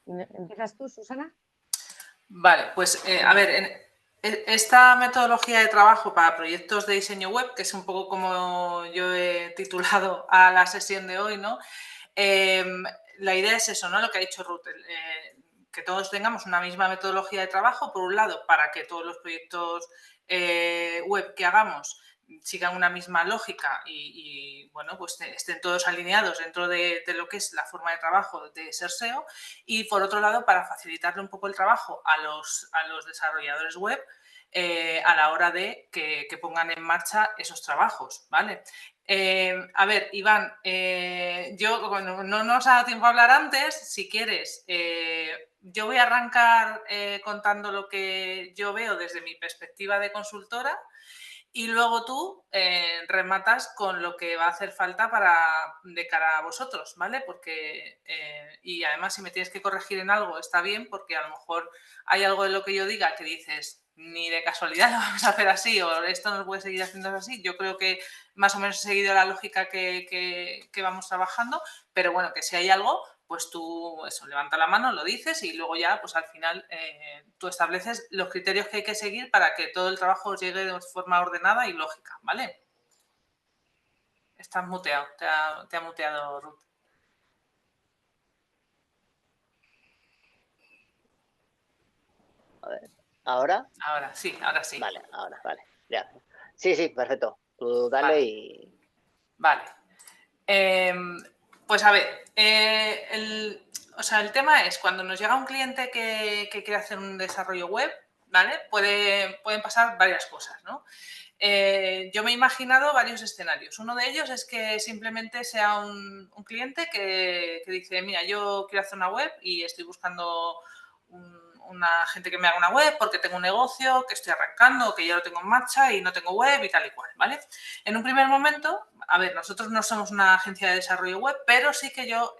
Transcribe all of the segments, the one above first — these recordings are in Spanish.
¿Empiezas tú, Susana? Vale, pues a ver, esta metodología de trabajo para proyectos de diseño web, que es un poco como yo he titulado a la sesión de hoy, ¿no? La idea es eso, ¿no? Lo que ha dicho Ruth, que todos tengamos una misma metodología de trabajo, por un lado, para que todos los proyectos web que hagamos sigan una misma lógica y bueno, pues estén todos alineados dentro de lo que es la forma de trabajo de ser SEO, y por otro lado para facilitarle un poco el trabajo a los desarrolladores web a la hora de que pongan en marcha esos trabajos, ¿vale? A ver, Iván, yo bueno, no nos ha dado tiempo a hablar antes, si quieres, yo voy a arrancar contando lo que yo veo desde mi perspectiva de consultora. Y luego tú rematas con lo que va a hacer falta de cara a vosotros, ¿vale? Porque, y además si me tienes que corregir en algo está bien, porque a lo mejor hay algo de lo que yo diga que dices, ni de casualidad lo vamos a hacer así o esto no se puede seguir haciendo así. Yo creo que más o menos he seguido la lógica que vamos trabajando, pero bueno, que si hay algo, pues tú eso, levanta la mano, lo dices y luego ya, pues al final tú estableces los criterios que hay que seguir para que todo el trabajo os llegue de forma ordenada y lógica, ¿vale? Estás muteado, te ha muteado Ruth. A ver, ¿ahora? Ahora sí, ahora sí. Vale, ahora, vale. Ya. Sí, sí, perfecto. Tú dale vale. y... Vale. Pues a ver, o sea, el tema es cuando nos llega un cliente que quiere hacer un desarrollo web, ¿vale? Pueden pasar varias cosas, ¿no? Yo me he imaginado varios escenarios. Uno de ellos es que simplemente sea un cliente que dice, mira, yo quiero hacer una web y estoy buscando una gente que me haga una web porque tengo un negocio que estoy arrancando, que ya lo tengo en marcha y no tengo web y tal y cual, ¿vale? En un primer momento, a ver, nosotros no somos una agencia de desarrollo web, pero sí que yo,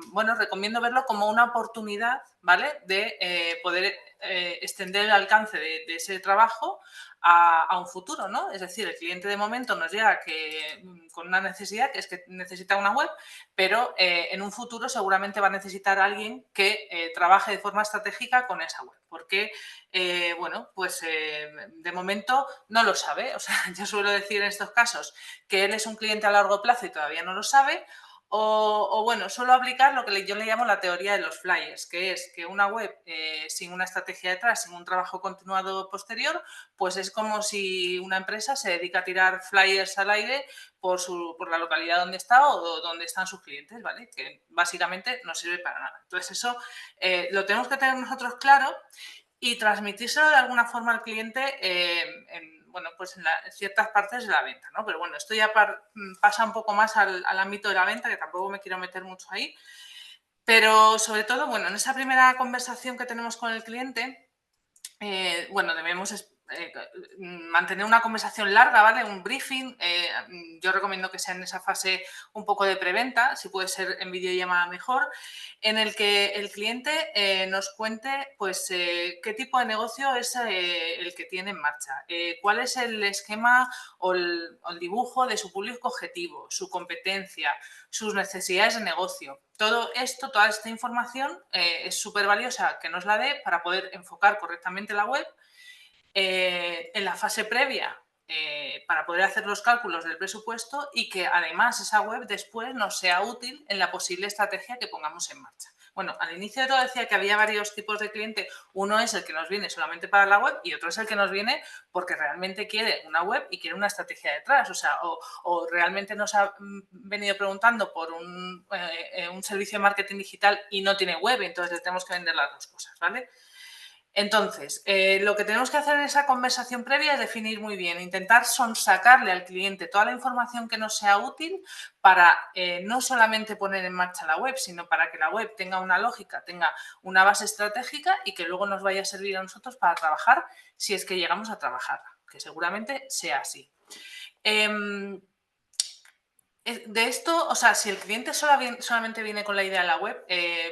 bueno, recomiendo verlo como una oportunidad, ¿vale? De poder extender el alcance de ese trabajo a un futuro, ¿no? Es decir, el cliente de momento nos llega con una necesidad, que es que necesita una web, pero en un futuro seguramente va a necesitar a alguien que trabaje de forma estratégica con esa web, porque, bueno, pues de momento no lo sabe. O sea, yo suelo decir en estos casos que él es un cliente a largo plazo y todavía no lo sabe, o bueno, suelo aplicar lo que yo le llamo la teoría de los flyers, que es que una web sin una estrategia detrás, sin un trabajo continuado posterior, pues es como si una empresa se dedica a tirar flyers al aire por la localidad donde está o donde están sus clientes, ¿vale? Que básicamente no sirve para nada. Entonces eso lo tenemos que tener nosotros claro y transmitírselo de alguna forma al cliente bueno, pues en ciertas partes de la venta, ¿no? Pero bueno, esto ya pasa un poco más al ámbito de la venta, que tampoco me quiero meter mucho ahí. Pero sobre todo, bueno, en esa primera conversación que tenemos con el cliente, bueno, debemos mantener una conversación larga, ¿vale? Un briefing. Yo recomiendo que sea en esa fase un poco de preventa, si puede ser en videollamada mejor, en el que el cliente nos cuente pues qué tipo de negocio es el que tiene en marcha, cuál es el esquema o el dibujo de su público objetivo, su competencia, sus necesidades de negocio. Todo esto, toda esta información es súper valiosa que nos la dé para poder enfocar correctamente la web. En la fase previa, para poder hacer los cálculos del presupuesto y que además esa web después nos sea útil en la posible estrategia que pongamos en marcha. Bueno, al inicio de todo decía que había varios tipos de cliente. Uno es el que nos viene solamente para la web y otro es el que nos viene porque realmente quiere una web y quiere una estrategia detrás. O sea, o realmente nos ha venido preguntando por un servicio de marketing digital y no tiene web, entonces le tenemos que vender las dos cosas, ¿vale? Entonces, lo que tenemos que hacer en esa conversación previa es definir muy bien, intentar sonsacarle al cliente toda la información que nos sea útil para no solamente poner en marcha la web, sino para que la web tenga una lógica, tenga una base estratégica y que luego nos vaya a servir a nosotros para trabajar si es que llegamos a trabajarla, que seguramente sea así. De esto, o sea, si el cliente solamente viene con la idea de la web,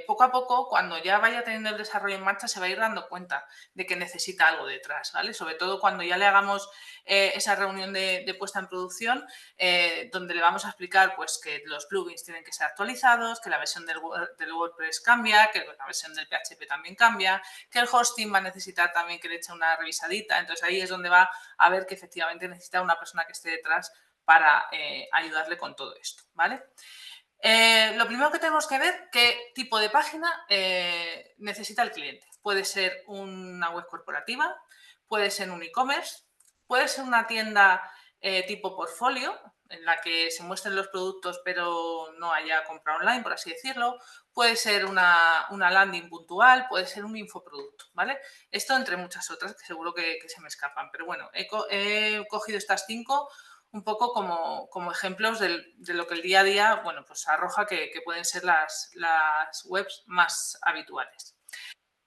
poco a poco, cuando ya vaya teniendo el desarrollo en marcha, se va a ir dando cuenta de que necesita algo detrás, ¿vale? Sobre todo cuando ya le hagamos esa reunión de puesta en producción, donde le vamos a explicar pues, que los plugins tienen que ser actualizados, que la versión del WordPress cambia, que la versión del PHP también cambia, que el hosting va a necesitar también que le eche una revisadita. Entonces ahí es donde va a ver que efectivamente necesita una persona que esté detrás para ayudarle con todo esto, ¿vale? Lo primero que tenemos que ver, qué tipo de página necesita el cliente. Puede ser una web corporativa, puede ser un e-commerce, puede ser una tienda tipo portfolio, en la que se muestren los productos pero no haya compra online, por así decirlo. Puede ser una landing puntual, puede ser un infoproducto, ¿vale? Esto entre muchas otras que seguro que se me escapan. Pero bueno, he cogido estas 5 un poco como ejemplos de lo que el día a día, bueno, pues arroja que pueden ser las webs más habituales.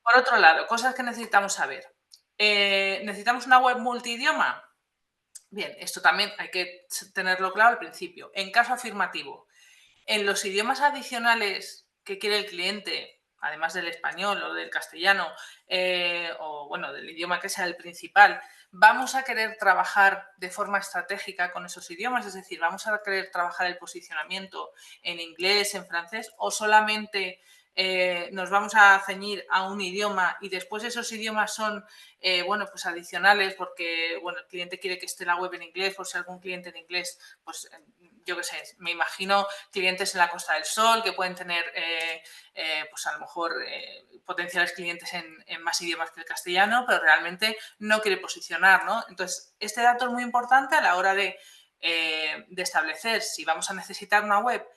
Por otro lado, cosas que necesitamos saber. ¿Necesitamos una web multidioma? Bien, esto también hay que tenerlo claro al principio. En caso afirmativo, en los idiomas adicionales que quiere el cliente, además del español o del castellano, o bueno, del idioma que sea el principal, vamos a querer trabajar de forma estratégica con esos idiomas, es decir, vamos a querer trabajar el posicionamiento en inglés, en francés, o solamente nos vamos a ceñir a un idioma y después esos idiomas son, bueno, pues adicionales porque, bueno, el cliente quiere que esté la web en inglés, por si algún cliente en inglés, pues yo qué sé, me imagino clientes en la Costa del Sol que pueden tener, pues a lo mejor potenciales clientes en más idiomas que el castellano, pero realmente no quiere posicionar, ¿no? Entonces, este dato es muy importante a la hora de establecer si vamos a necesitar una web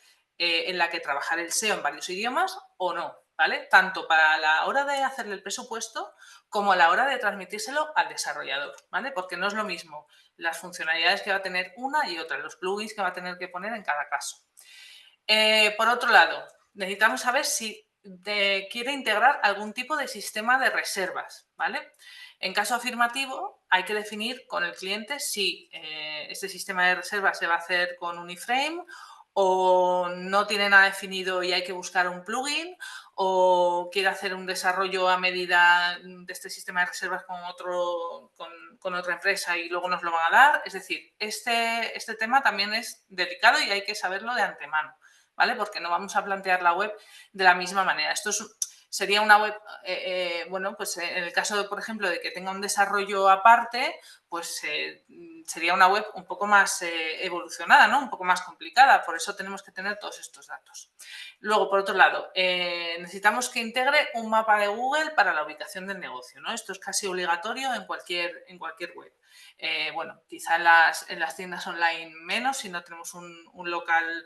en la que trabajar el SEO en varios idiomas o no, ¿vale? Tanto para la hora de hacerle el presupuesto como a la hora de transmitírselo al desarrollador, ¿vale? Porque no es lo mismo las funcionalidades que va a tener una y otra, los plugins que va a tener que poner en cada caso. Por otro lado, necesitamos saber si quiere integrar algún tipo de sistema de reservas, ¿vale? En caso afirmativo, hay que definir con el cliente si este sistema de reservas se va a hacer con un iframe o no tiene nada definido y hay que buscar un plugin o quiere hacer un desarrollo a medida de este sistema de reservas con otra empresa y luego nos lo van a dar. Es decir, este tema también es delicado y hay que saberlo de antemano, ¿vale? Porque no vamos a plantear la web de la misma manera. Sería una web, bueno, pues en el caso, por ejemplo, de que tenga un desarrollo aparte, pues sería una web un poco más evolucionada, ¿no? Un poco más complicada. Por eso tenemos que tener todos estos datos. Luego, por otro lado, necesitamos que integre un mapa de Google para la ubicación del negocio, ¿no? Esto es casi obligatorio en cualquier web. Bueno, quizá en las tiendas online menos, si no tenemos un local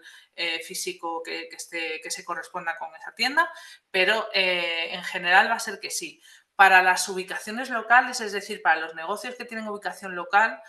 físico que se corresponda con esa tienda, pero en general va a ser que sí. Para las ubicaciones locales, es decir, para los negocios que tienen ubicación local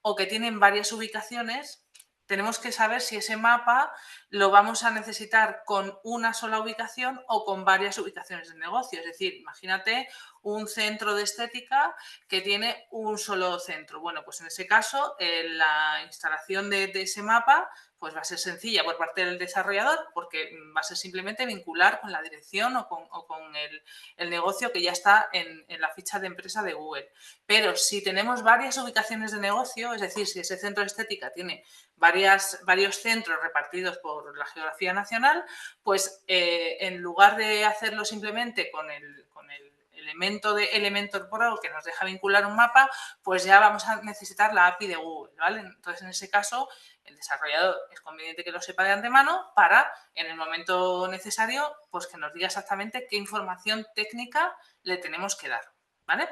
o que tienen varias ubicaciones, tenemos que saber si ese mapa lo vamos a necesitar con una sola ubicación o con varias ubicaciones de negocio. Es decir, imagínate un centro de estética que tiene un solo centro. Bueno, pues en ese caso, la instalación de ese mapa pues va a ser sencilla por parte del desarrollador porque va a ser simplemente vincular con la dirección o con el negocio que ya está en la ficha de empresa de Google. Pero si tenemos varias ubicaciones de negocio, es decir, si ese centro de estética tiene varios centros repartidos por la geografía nacional, pues en lugar de hacerlo simplemente con el elemento de Elementor Pro que nos deja vincular un mapa, pues ya vamos a necesitar la API de Google, ¿vale? Entonces, en ese caso, el desarrollador es conveniente que lo sepa de antemano para, en el momento necesario, pues que nos diga exactamente qué información técnica le tenemos que dar, ¿vale?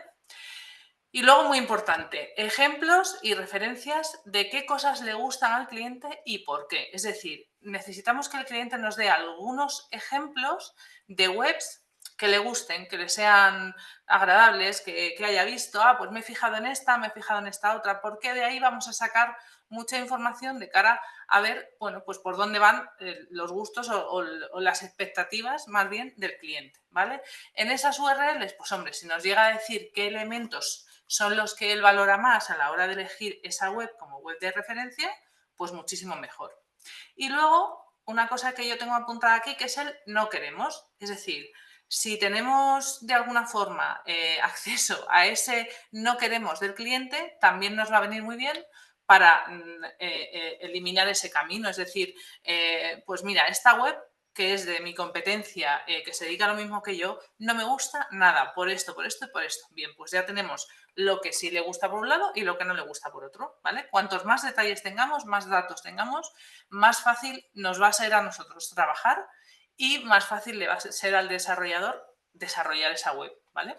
Y luego, muy importante, ejemplos y referencias de qué cosas le gustan al cliente y por qué. Es decir, necesitamos que el cliente nos dé algunos ejemplos de webs que le gusten, que le sean agradables, que haya visto, pues me he fijado en esta, me he fijado en esta otra, porque de ahí vamos a sacar mucha información de cara a ver, bueno, pues por dónde van los gustos o las expectativas más bien del cliente, ¿vale? En esas URLs, pues hombre, si nos llega a decir qué elementos son los que él valora más a la hora de elegir esa web como web de referencia, pues muchísimo mejor. Y luego, una cosa que yo tengo apuntada aquí, que es el no queremos. Es decir, si tenemos de alguna forma acceso a ese no queremos del cliente, también nos va a venir muy bien para eliminar ese camino. Es decir, pues mira, esta web que es de mi competencia, que se dedica a lo mismo que yo, no me gusta nada, por esto, por esto y por esto. Bien, pues ya tenemos lo que sí le gusta por un lado y lo que no le gusta por otro, ¿vale? Cuantos más detalles tengamos, más datos tengamos, más fácil nos va a ser a nosotros trabajar y más fácil le va a ser al desarrollador desarrollar esa web, ¿vale?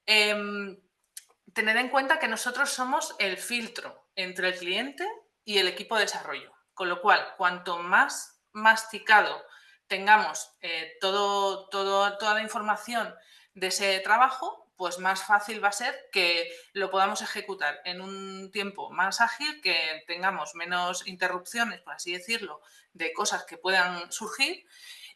Tener en cuenta que nosotros somos el filtro entre el cliente y el equipo de desarrollo, con lo cual, cuanto más masticado tengamos toda la información de ese trabajo, pues más fácil va a ser que lo podamos ejecutar en un tiempo más ágil, que tengamos menos interrupciones, por así decirlo, de cosas que puedan surgir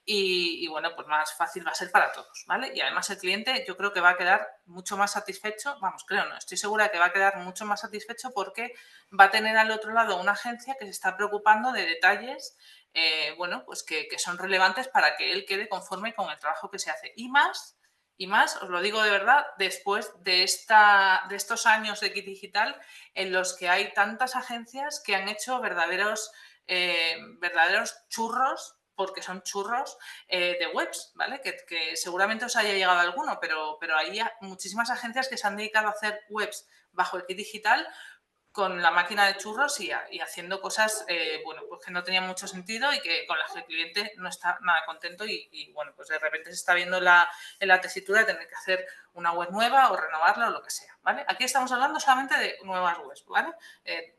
y bueno, pues más fácil va a ser para todos, ¿vale? Y además el cliente yo creo que va a quedar mucho más satisfecho, vamos, creo, no, estoy segura que va a quedar mucho más satisfecho porque va a tener al otro lado una agencia que se está preocupando de detalles, bueno, pues que son relevantes para que él quede conforme con el trabajo que se hace. Y más, os lo digo de verdad, después de estos años de Kit Digital en los que hay tantas agencias que han hecho verdaderos churros, porque son churros de webs, ¿vale? Que seguramente os haya llegado alguno, pero hay muchísimas agencias que se han dedicado a hacer webs bajo el Kit Digital con la máquina de churros y haciendo cosas, bueno, pues que no tenían mucho sentido y que con las que el cliente no está nada contento y bueno, pues de repente se está viendo en la tesitura de tener que hacer una web nueva o renovarla o lo que sea, ¿vale? Aquí estamos hablando solamente de nuevas webs, ¿vale?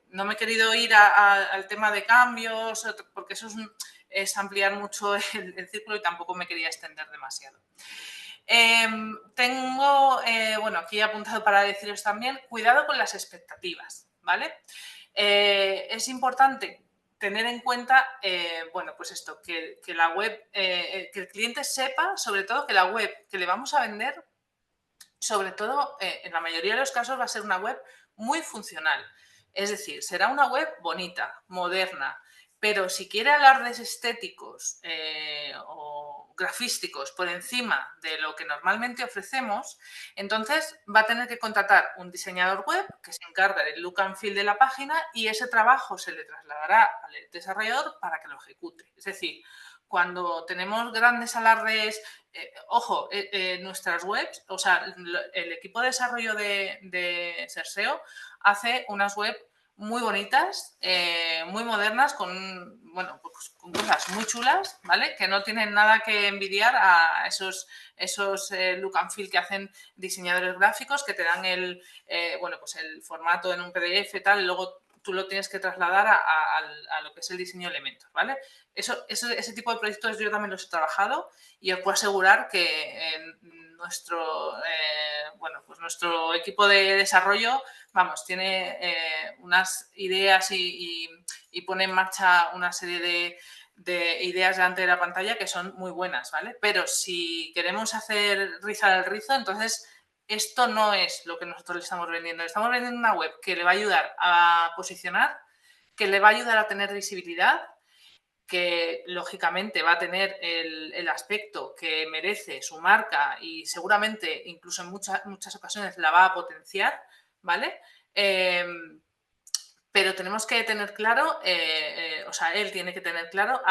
No me he querido ir al tema de cambios porque eso es ampliar mucho el círculo y tampoco me quería extender demasiado. Tengo, bueno, aquí he apuntado para deciros también, cuidado con las expectativas, ¿vale? Es importante tener en cuenta, bueno, pues esto, que la web, que el cliente sepa, sobre todo, que la web que le vamos a vender, sobre todo, en la mayoría de los casos va a ser una web muy funcional. Es decir, será una web bonita, moderna, pero si quiere alardes estéticos o grafísticos por encima de lo que normalmente ofrecemos, entonces va a tener que contratar un diseñador web que se encarga del look and feel de la página y ese trabajo se le trasladará al desarrollador para que lo ejecute. Es decir, cuando tenemos grandes alardes, ojo, nuestras webs, o sea, el equipo de desarrollo de Serseo hace unas webs muy bonitas, muy modernas, bueno, pues, con cosas muy chulas, ¿vale? Que no tienen nada que envidiar a esos look and feel que hacen diseñadores gráficos, que te dan bueno, pues el formato en un PDF y tal, y luego tú lo tienes que trasladar a lo que es el diseño de elementos, ¿vale? Ese tipo de proyectos yo también los he trabajado y os puedo asegurar que bueno, pues nuestro equipo de desarrollo, vamos, tiene unas ideas y pone en marcha una serie de ideas delante de la pantalla que son muy buenas, ¿vale? Pero si queremos hacer rizar el rizo, entonces esto no es lo que nosotros le estamos vendiendo. Le estamos vendiendo una web que le va a ayudar a posicionar, que le va a ayudar a tener visibilidad, que lógicamente va a tener el aspecto que merece su marca y seguramente incluso en muchas ocasiones la va a potenciar, ¿vale? Pero tenemos que tener claro, o sea, él tiene que tener claro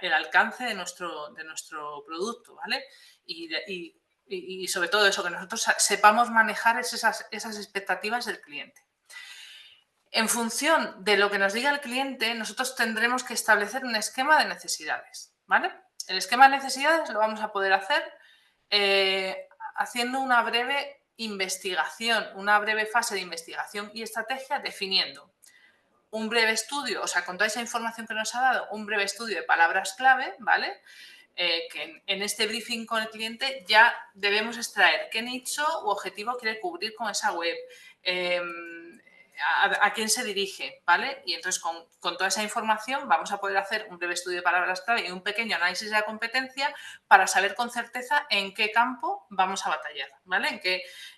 el alcance de nuestro producto, ¿vale? Y sobre todo eso, que nosotros sepamos manejar esas expectativas del cliente. En función de lo que nos diga el cliente, nosotros tendremos que establecer un esquema de necesidades, ¿vale? El esquema de necesidades lo vamos a poder hacer haciendo una breve investigación, una breve fase de investigación y estrategia definiendo un breve estudio, o sea, con toda esa información que nos ha dado, un breve estudio de palabras clave, ¿vale? Que en este briefing con el cliente ya debemos extraer qué nicho u objetivo quiere cubrir con esa web, a quién se dirige, ¿vale? Y entonces con toda esa información vamos a poder hacer un breve estudio de palabras clave y un pequeño análisis de la competencia para saber con certeza en qué campo vamos a batallar, ¿vale?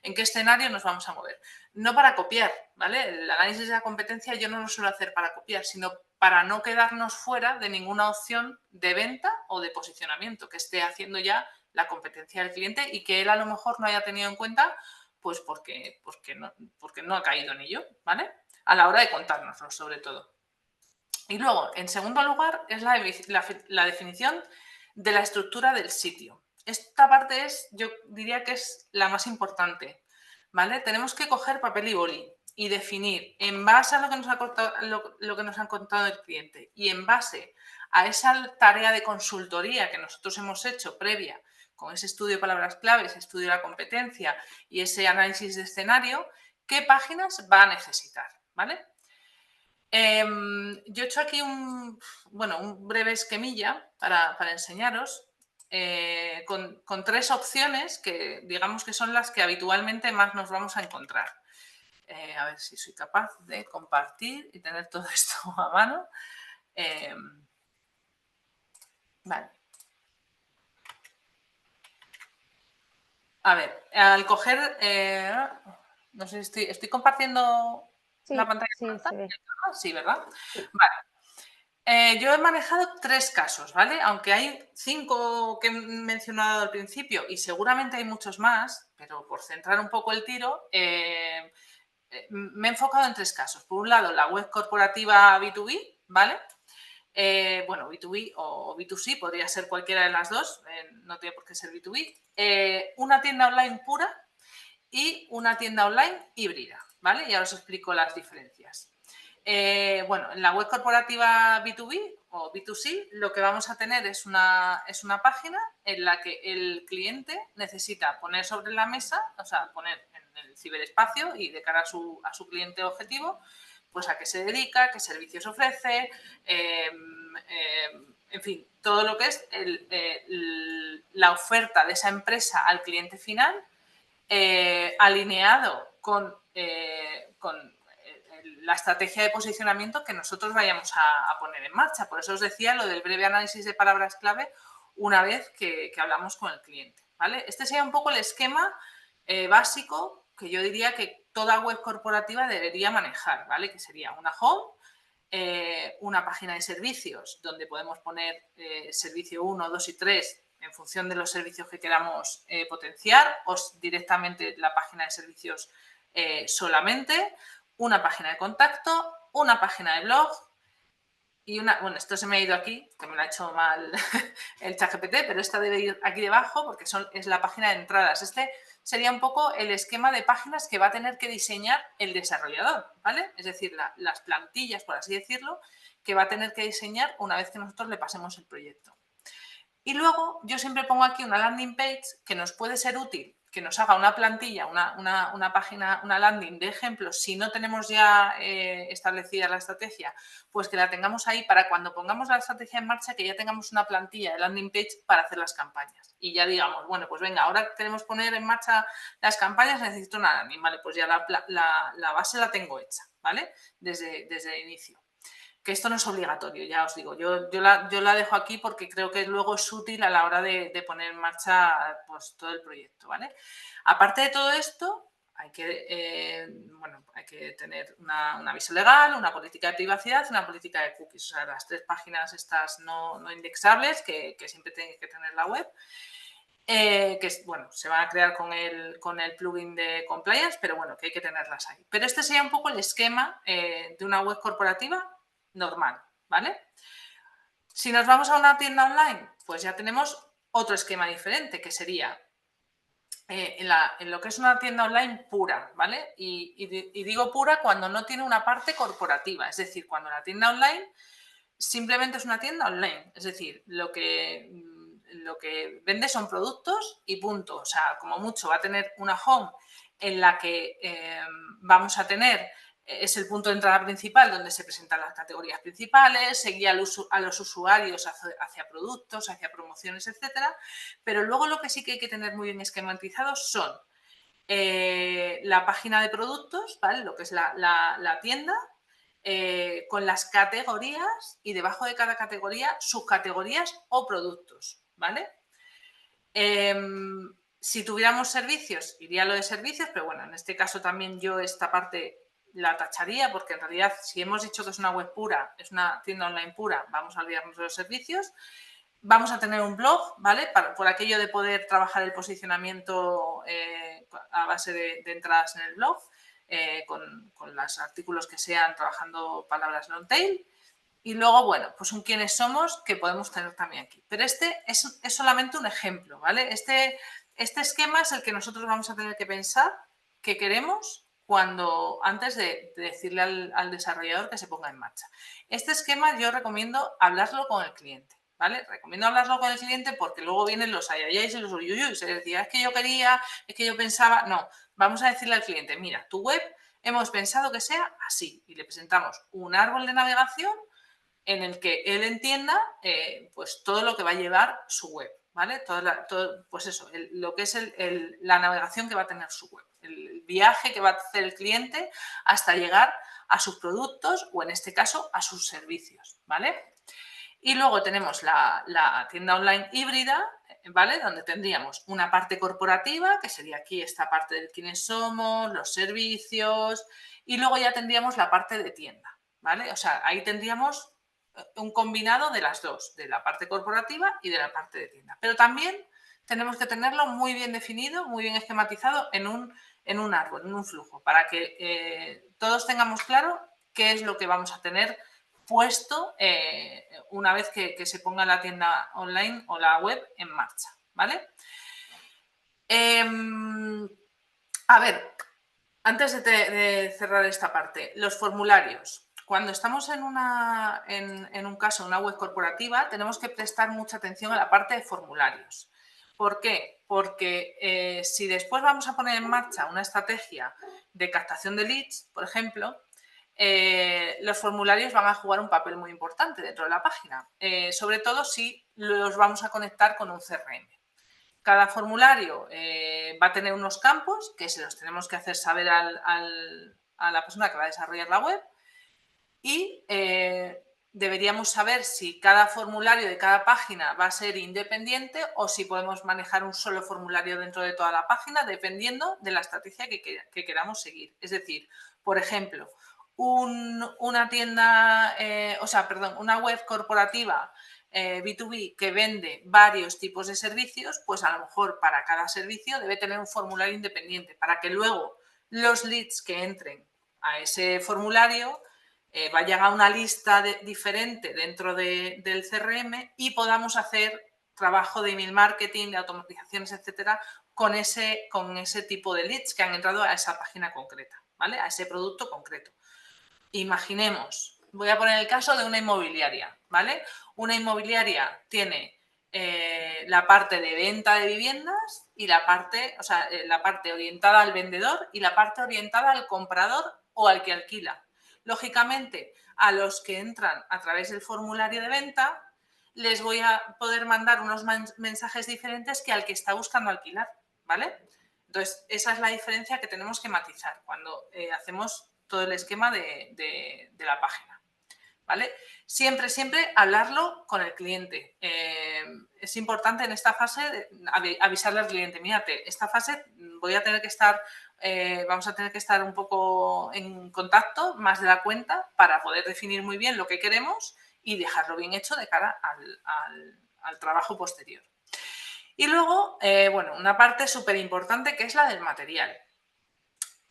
En qué escenario nos vamos a mover. no para copiar, ¿vale? El análisis de la competencia yo no lo suelo hacer para copiar, sino para no quedarnos fuera de ninguna opción de venta o de posicionamiento que esté haciendo ya la competencia del cliente y que él a lo mejor no haya tenido en cuenta, pues porque no ha caído en ello, ¿vale? A la hora de contárnoslo, sobre todo. Y luego, en segundo lugar, es la definición de la estructura del sitio. Esta parte yo diría que es la más importante, ¿vale? Tenemos que coger papel y boli y definir en base a lo que nos ha contado el cliente y en base a esa tarea de consultoría que nosotros hemos hecho previa con ese estudio de palabras claves, ese estudio de la competencia y ese análisis de escenario, qué páginas va a necesitar, ¿vale? Yo he hecho aquí un breve esquemilla para enseñaros con 3 opciones que digamos que son las que habitualmente más nos vamos a encontrar. A ver si soy capaz de compartir y tener todo esto a mano. Vale. A ver, al coger... no sé si estoy compartiendo la pantalla. Sí, se ve. Sí, ¿verdad? Sí. Vale. Yo he manejado 3 casos, ¿vale? Aunque hay 5 que he mencionado al principio y seguramente hay muchos más, pero por centrar un poco el tiro, me he enfocado en 3 casos. Por un lado, la web corporativa B2B, ¿vale? Bueno, B2B o B2C, podría ser cualquiera de las dos, no tiene por qué ser B2B. Una tienda online pura y una tienda online híbrida, ¿vale? Y ahora os explico las diferencias. Bueno, en la web corporativa B2B o B2C lo que vamos a tener es una página en la que el cliente necesita poner sobre la mesa, o sea, poner en el ciberespacio y de cara a su cliente objetivo, pues a qué se dedica, qué servicios ofrece, en fin, todo lo que es la oferta de esa empresa al cliente final, alineado con la estrategia de posicionamiento que nosotros vayamos a poner en marcha. Por eso os decía lo del breve análisis de palabras clave una vez que hablamos con el cliente, ¿vale? Este sería un poco el esquema básico que yo diría que toda web corporativa debería manejar, ¿vale? Que sería una home, una página de servicios donde podemos poner servicio 1, 2 y 3 en función de los servicios que queramos potenciar, o directamente la página de servicios solamente, una página de contacto, una página de blog y bueno, esto se me ha ido aquí, que me lo ha hecho mal el ChatGPT, pero esta debe ir aquí debajo porque es la página de entradas. Este sería un poco el esquema de páginas que va a tener que diseñar el desarrollador, ¿vale? Es decir, las plantillas, por así decirlo, que va a tener que diseñar una vez que nosotros le pasemos el proyecto. Y luego yo siempre pongo aquí una landing page que nos puede ser útil, que nos haga una plantilla, una página, una landing de ejemplos, si no tenemos ya establecida la estrategia, pues que la tengamos ahí para cuando pongamos la estrategia en marcha, que ya tengamos una plantilla de landing page para hacer las campañas. Y ya digamos, bueno, pues venga, ahora queremos poner en marcha las campañas, necesito una landing, ¿vale? Pues ya la base la tengo hecha, ¿vale? Desde el inicio. Que esto no es obligatorio, ya os digo, yo la dejo aquí porque creo que luego es útil a la hora de poner en marcha pues, todo el proyecto, ¿vale? Aparte de todo esto, hay que tener un aviso legal, una política de privacidad y una política de cookies, o sea, las 3 páginas estas no indexables que siempre tiene que tener la web. Que bueno, se van a crear con el plugin de compliance, pero bueno, que hay que tenerlas ahí. Pero este sería un poco el esquema de una web corporativa normal, ¿vale? Si nos vamos a una tienda online, pues ya tenemos otro esquema diferente, que sería en lo que es una tienda online pura, ¿vale? Y digo pura cuando no tiene una parte corporativa, es decir, cuando la tienda online simplemente es una tienda online, es decir, lo que vende son productos y punto. O sea, como mucho va a tener una home en la que vamos a tener, es el punto de entrada principal donde se presentan las categorías principales, se guía a los usuarios hacia productos, hacia promociones, etcétera. Pero luego lo que sí que hay que tener muy bien esquematizado son la página de productos, ¿vale? Lo que es la tienda, con las categorías y debajo de cada categoría subcategorías o productos, ¿vale? Si tuviéramos servicios, iría lo de servicios, pero bueno, en este caso también yo esta parte la tacharía, porque en realidad si hemos dicho que es una web pura, es una tienda online pura, vamos a olvidarnos de los servicios. Vamos a tener un blog, ¿vale? Por aquello de poder trabajar el posicionamiento a base de entradas en el blog, con los artículos que sean trabajando palabras long tail. Y luego, bueno, pues un quiénes somos que podemos tener también aquí. Pero este es solamente un ejemplo, ¿vale? Este esquema es el que nosotros vamos a tener que pensar que queremos antes de decirle al desarrollador que se ponga en marcha. Este esquema yo recomiendo hablarlo con el cliente, ¿vale? Recomiendo hablarlo con el cliente porque luego vienen los ayayáis y los uyuyuy. Se decía, es que yo quería, es que yo pensaba. No, vamos a decirle al cliente, mira, tu web hemos pensado que sea así. Y le presentamos un árbol de navegación en el que él entienda pues todo lo que va a llevar su web, ¿vale? Pues eso, lo que es la navegación que va a tener su web, el viaje que va a hacer el cliente hasta llegar a sus productos o en este caso a sus servicios, ¿vale? Y luego tenemos la tienda online híbrida, ¿vale? Donde tendríamos una parte corporativa, que sería aquí esta parte de quiénes somos, los servicios, y luego ya tendríamos la parte de tienda, ¿vale? O sea, ahí tendríamos un combinado de las dos, de la parte corporativa y de la parte de tienda. Pero también tenemos que tenerlo muy bien definido, muy bien esquematizado en un árbol, en un flujo, para que todos tengamos claro qué es lo que vamos a tener puesto una vez que se ponga la tienda online o la web en marcha, ¿vale? A ver, antes de cerrar esta parte, los formularios. Cuando estamos en un caso, una web corporativa, tenemos que prestar mucha atención a la parte de formularios. ¿Por qué? Porque si después vamos a poner en marcha una estrategia de captación de leads, por ejemplo, los formularios van a jugar un papel muy importante dentro de la página, sobre todo si los vamos a conectar con un CRM. Cada formulario va a tener unos campos que se los tenemos que hacer saber a la persona que va a desarrollar la web y deberíamos saber si cada formulario de cada página va a ser independiente o si podemos manejar un solo formulario dentro de toda la página dependiendo de la estrategia que queramos seguir. Es decir, por ejemplo, una tienda, una web corporativa B2B que vende varios tipos de servicios, pues a lo mejor para cada servicio debe tener un formulario independiente para que luego los leads que entren a ese formulario vayan a una lista diferente dentro del CRM y podamos hacer trabajo de email marketing, de automatizaciones, etcétera, con ese tipo de leads que han entrado a esa página concreta, ¿vale? A ese producto concreto. Imaginemos, voy a poner el caso de una inmobiliaria, ¿vale? Una inmobiliaria tiene la parte de venta de viviendas y la parte orientada al vendedor y la parte orientada al comprador o al que alquila. Lógicamente, a los que entran a través del formulario de venta, les voy a poder mandar unos mensajes diferentes que al que está buscando alquilar, ¿vale? Entonces, esa es la diferencia que tenemos que matizar cuando hacemos todo el esquema de la página, ¿vale? Siempre hablarlo con el cliente. Es importante en esta fase avisarle al cliente, mírate, esta fase voy a tener que estar, vamos a tener que estar un poco en contacto, más de la cuenta, para poder definir muy bien lo que queremos y dejarlo bien hecho de cara al trabajo posterior. Y luego, bueno, una parte súper importante que es la del material.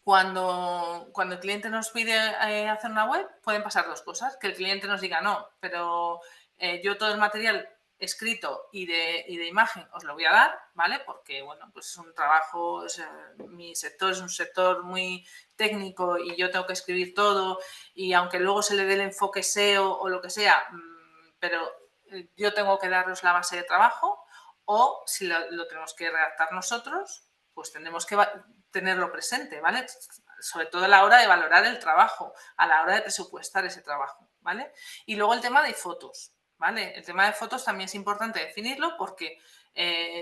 Cuando el cliente nos pide hacer una web, pueden pasar dos cosas. Que el cliente nos diga, no, pero yo todo el material escrito y de imagen os lo voy a dar, ¿vale? Porque, bueno, pues es un trabajo, mi sector es un sector muy técnico y yo tengo que escribir todo y aunque luego se le dé el enfoque SEO o lo que sea, pero yo tengo que daros la base de trabajo o si lo tenemos que redactar nosotros, pues tendremos que tenerlo presente, ¿vale? Sobre todo a la hora de valorar el trabajo, a la hora de presupuestar ese trabajo, ¿vale? Y luego el tema de fotos, ¿vale? El tema de fotos también es importante definirlo porque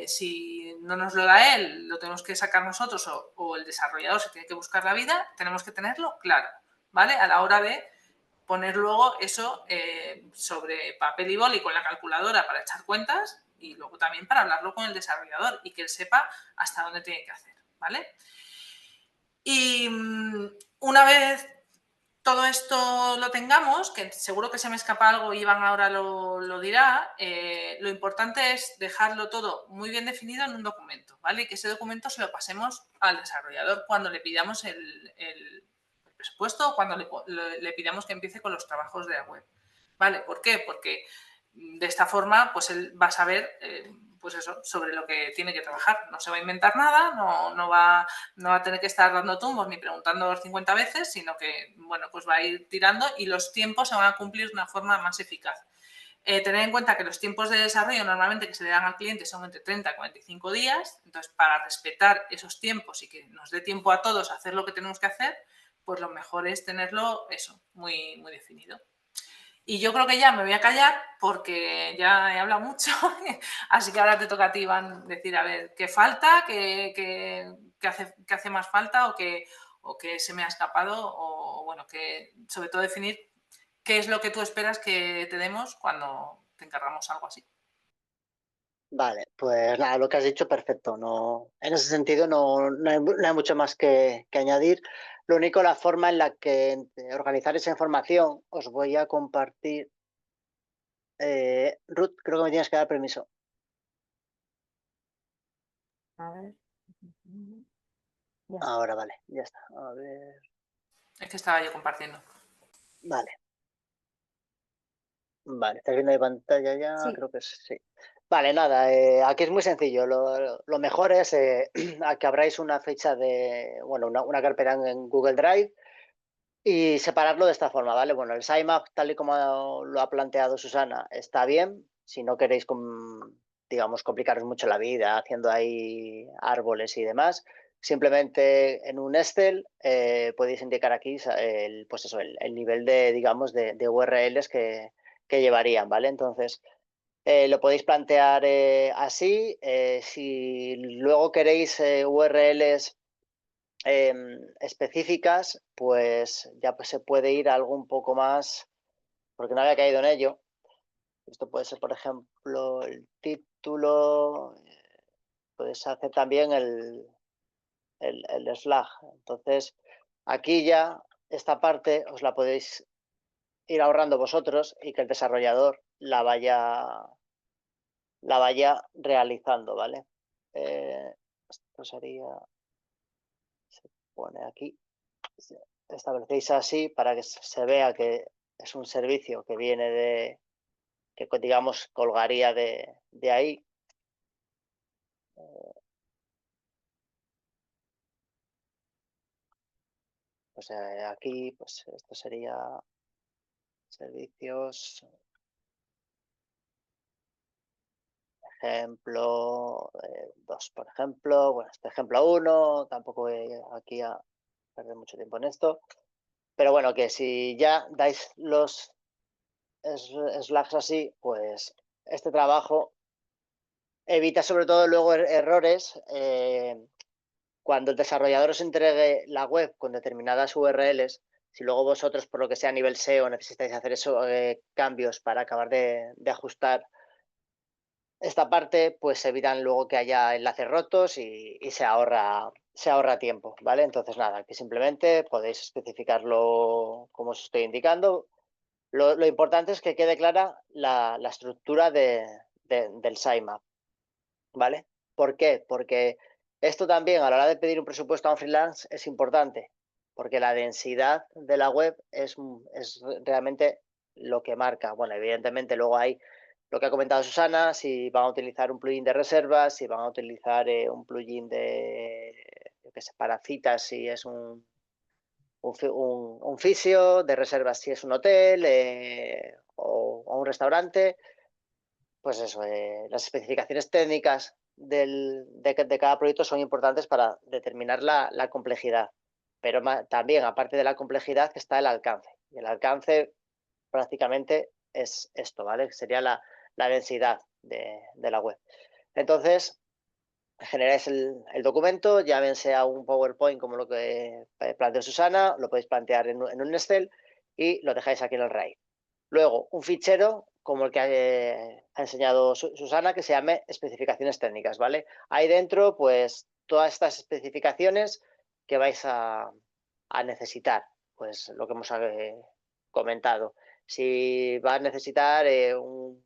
si no nos lo da él, lo tenemos que sacar nosotros o el desarrollador se tiene que buscar la vida, tenemos que tenerlo claro, ¿vale? A la hora de poner luego eso sobre papel y boli con la calculadora para echar cuentas y luego también para hablarlo con el desarrollador y que él sepa hasta dónde tiene que hacer, ¿vale? Y una vez todo esto lo tengamos, que seguro que se me escapa algo y Iván ahora lo dirá, lo importante es dejarlo todo muy bien definido en un documento, ¿vale? Y que ese documento se lo pasemos al desarrollador cuando le pidamos el presupuesto o cuando le pidamos que empiece con los trabajos de la web, ¿vale? ¿Por qué? Porque de esta forma, pues él va a saber, pues eso, sobre lo que tiene que trabajar. No se va a inventar nada, no va a tener que estar dando tumbos ni preguntando 50 veces, sino que, bueno, pues va a ir tirando y los tiempos se van a cumplir de una forma más eficaz. Tener en cuenta que los tiempos de desarrollo normalmente que se le dan al cliente son entre 30 y 45 días, entonces para respetar esos tiempos y que nos dé tiempo a todos a hacer lo que tenemos que hacer, pues lo mejor es tenerlo eso, muy, muy definido. Y yo creo que ya me voy a callar porque ya he hablado mucho, así que ahora te toca a ti, Iván, decir, a ver, qué falta, qué hace más falta o qué se me ha escapado o, bueno, que sobre todo definir qué es lo que tú esperas que te demos cuando te encargamos algo así. Vale, pues nada, lo que has dicho, perfecto. No, en ese sentido no hay mucho más que añadir. Lo único, la forma en la que organizar esa información, os voy a compartir. Ruth, creo que me tienes que dar permiso. A ver. Ya. Ahora vale, ya está. A ver, Es que estaba yo compartiendo. vale. Vale, ¿estás viendo mi pantalla ya? Sí. Creo que sí. Vale, nada, aquí es muy sencillo. Lo mejor es a que abráis una fecha de, bueno, una carpeta en Google Drive y separarlo de esta forma, ¿vale? Bueno, el sitemap, tal y como lo ha planteado Susana, está bien. Si no queréis, digamos, complicaros mucho la vida haciendo ahí árboles y demás, simplemente en un Excel podéis indicar aquí pues eso, el nivel de, digamos, de URLs que llevarían, ¿vale? Entonces, lo podéis plantear así. Si luego queréis URLs específicas, pues ya pues, se puede ir a algo un poco más, porque no había caído en ello. Esto puede ser, por ejemplo, el título. Puedes hacer también el slash. Entonces, aquí ya esta parte os la podéis ir ahorrando vosotros y que el desarrollador la vaya realizando, ¿vale? Esto sería, se pone aquí, establecéis así para que se vea que es un servicio que viene que digamos colgaría de ahí. Pues aquí, pues esto sería servicios, ejemplo 2, por ejemplo. Bueno, este ejemplo 1, tampoco voy aquí a perder mucho tiempo en esto. Pero bueno, que si ya dais los slags así, pues este trabajo evita sobre todo luego errores cuando el desarrollador os entregue la web con determinadas URLs. Si luego vosotros, por lo que sea a nivel SEO, necesitáis hacer esos cambios para acabar de ajustar esta parte, pues se evitan luego que haya enlaces rotos y se ahorra tiempo, ¿vale? Entonces nada, que simplemente podéis especificarlo como os estoy indicando. Lo importante es que quede clara la estructura del sitemap, ¿vale? ¿Por qué? Porque esto también a la hora de pedir un presupuesto a un freelance es importante, porque la densidad de la web es realmente lo que marca. Bueno, evidentemente luego hay lo que ha comentado Susana, si van a utilizar un plugin de reservas, si van a utilizar un plugin yo qué sé, para citas, si es un fisio, de reservas si es un hotel o un restaurante. Pues eso, las especificaciones técnicas de cada proyecto son importantes para determinar la complejidad. Pero también, aparte de la complejidad, está el alcance. Y el alcance prácticamente es esto, ¿vale? Sería la densidad de la web. Entonces, generáis el documento, ya bien sea un PowerPoint como lo que planteó Susana, lo podéis plantear en un Excel y lo dejáis aquí en el RAID. Luego, un fichero como el que ha enseñado Susana, que se llame especificaciones técnicas, ¿vale? Ahí dentro, pues, todas estas especificaciones que vais a necesitar, pues lo que hemos comentado. Si va a necesitar un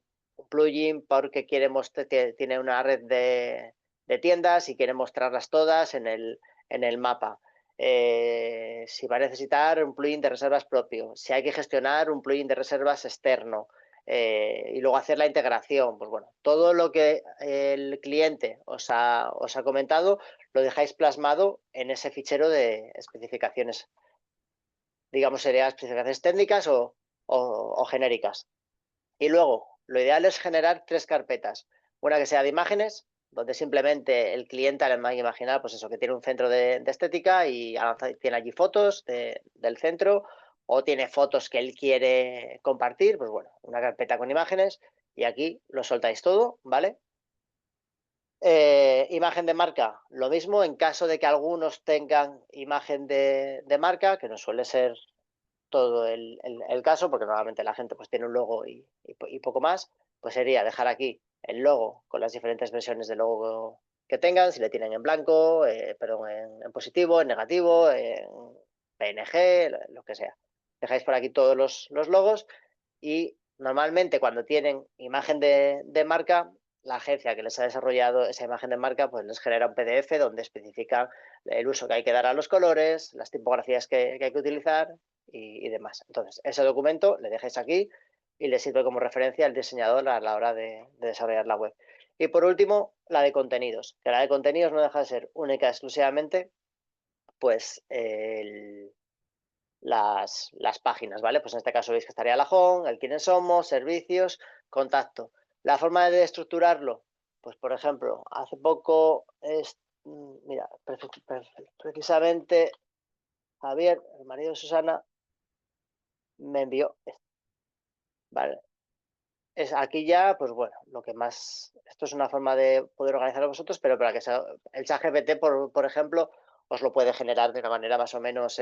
plugin porque tiene una red de tiendas y quiere mostrarlas todas en el mapa. Si va a necesitar un plugin de reservas propio, si hay que gestionar un plugin de reservas externo, y luego hacer la integración. Pues bueno, todo lo que el cliente os ha comentado lo dejáis plasmado en ese fichero de especificaciones. Digamos, serían especificaciones técnicas o genéricas. Y luego, lo ideal es generar 3 carpetas. Una que sea de imágenes, donde simplemente el cliente al imaginar, pues eso, que tiene un centro de estética y tiene allí fotos del centro, o tiene fotos que él quiere compartir, pues bueno, una carpeta con imágenes, y aquí lo soltáis todo, ¿vale? Imagen de marca, lo mismo, en caso de que algunos tengan imagen de marca, que no suele ser todo el caso, porque normalmente la gente pues tiene un logo y poco más, pues sería dejar aquí el logo con las diferentes versiones de logo que tengan, si le tienen en blanco, perdón, en positivo, en negativo, en PNG, lo que sea. Dejáis por aquí todos los logos y normalmente cuando tienen imagen de marca, la agencia que les ha desarrollado esa imagen de marca pues les genera un PDF donde especifica el uso que hay que dar a los colores, las tipografías que hay que utilizar y demás. Entonces, ese documento le dejáis aquí y le sirve como referencia al diseñador a la hora de desarrollar la web. Y por último, la de contenidos, que la de contenidos no deja de ser única y exclusivamente pues las páginas, ¿vale? Pues en este caso veis que estaría la home, el quiénes somos, servicios, contacto. La forma de estructurarlo, pues por ejemplo, hace poco, mira, precisamente Javier, el marido de Susana, me envió esto, ¿vale? Aquí ya, pues bueno, lo que más, esto es una forma de poder organizarlo vosotros, pero para que sea, el ChatGPT, por ejemplo, os lo puede generar de una manera más o menos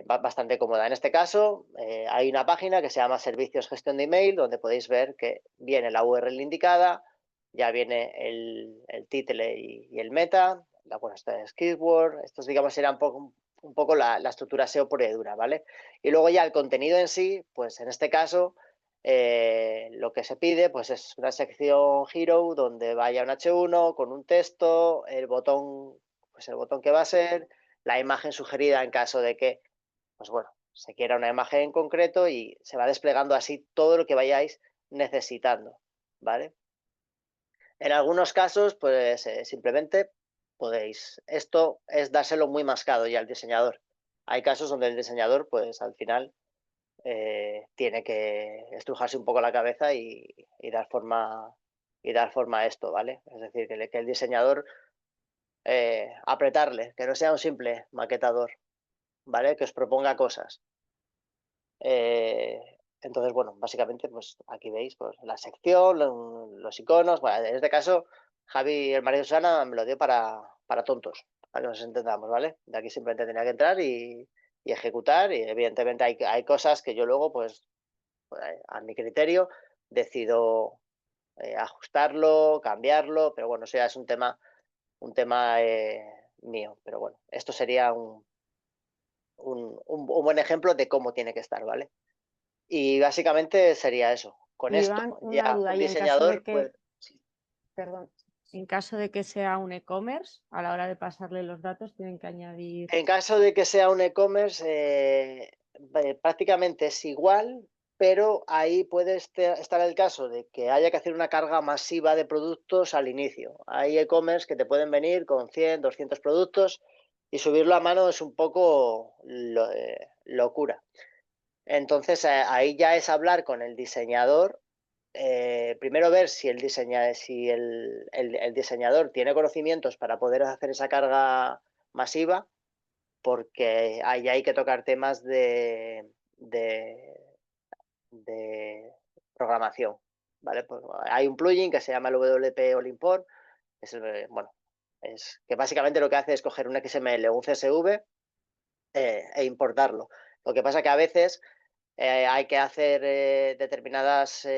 bastante cómoda. En este caso, hay una página que se llama Servicios Gestión de Email, donde podéis ver que viene la URL indicada, ya viene el título y el meta, la cuesta de keyword, estos digamos será un poco la estructura SEO pura y dura, ¿vale? Y luego ya el contenido en sí, pues en este caso, lo que se pide pues es una sección Hero donde vaya un H1 con un texto, pues el botón que va a ser, la imagen sugerida en caso de que pues bueno, se quiera una imagen en concreto y se va desplegando así todo lo que vayáis necesitando, ¿vale? En algunos casos, pues simplemente podéis, esto es dárselo muy mascado ya al diseñador. Hay casos donde el diseñador, pues al final, tiene que estrujarse un poco la cabeza y dar forma a esto, ¿vale? Es decir, que el diseñador apretarle, que no sea un simple maquetador, ¿vale? Que os proponga cosas. Entonces, bueno, básicamente, pues aquí veis pues, la sección, los iconos. Bueno, en este caso, Javi, el marido de Susana, me lo dio para tontos, para que nos entendamos, ¿vale? De aquí simplemente tenía que entrar y ejecutar. Y evidentemente hay cosas que yo luego, pues, a mi criterio, decido ajustarlo, cambiarlo, pero bueno, eso ya es un tema mío. Pero bueno, esto sería un buen ejemplo de cómo tiene que estar, ¿vale? Y básicamente sería eso. Con Y esto Iván, una ya duda, un y en caso de diseñador, que, pues perdón, en caso de que sea un e-commerce, a la hora de pasarle los datos tienen que añadir. en caso de que sea un e-commerce, prácticamente es igual, pero ahí puede estar el caso de que haya que hacer una carga masiva de productos al inicio. Hay e-commerce que te pueden venir con 100, 200 productos y subirlo a mano es un poco locura. Entonces ahí ya es hablar con el diseñador. Primero ver si el diseñador tiene conocimientos para poder hacer esa carga masiva, porque ahí hay que tocar temas de programación. ¿Vale? Pues hay un plugin que se llama el WP All Import, bueno, es que básicamente lo que hace es coger un XML o un CSV e importarlo. Lo que pasa que a veces hay que hacer determinadas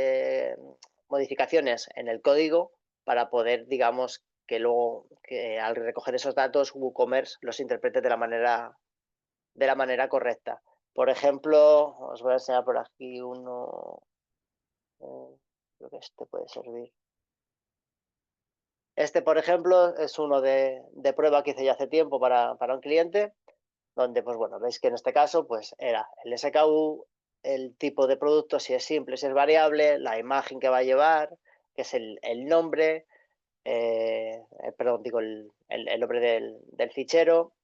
modificaciones en el código para poder, digamos, que luego que al recoger esos datos WooCommerce los interprete de la manera correcta. Por ejemplo, os voy a enseñar por aquí uno, creo que este puede servir. Este, por ejemplo, es uno de prueba que hice ya hace tiempo para un cliente, donde, pues bueno, veis que en este caso, pues era el SKU, el tipo de producto, si es simple, si es variable, la imagen que va a llevar, que es el nombre, perdón, digo el nombre del fichero,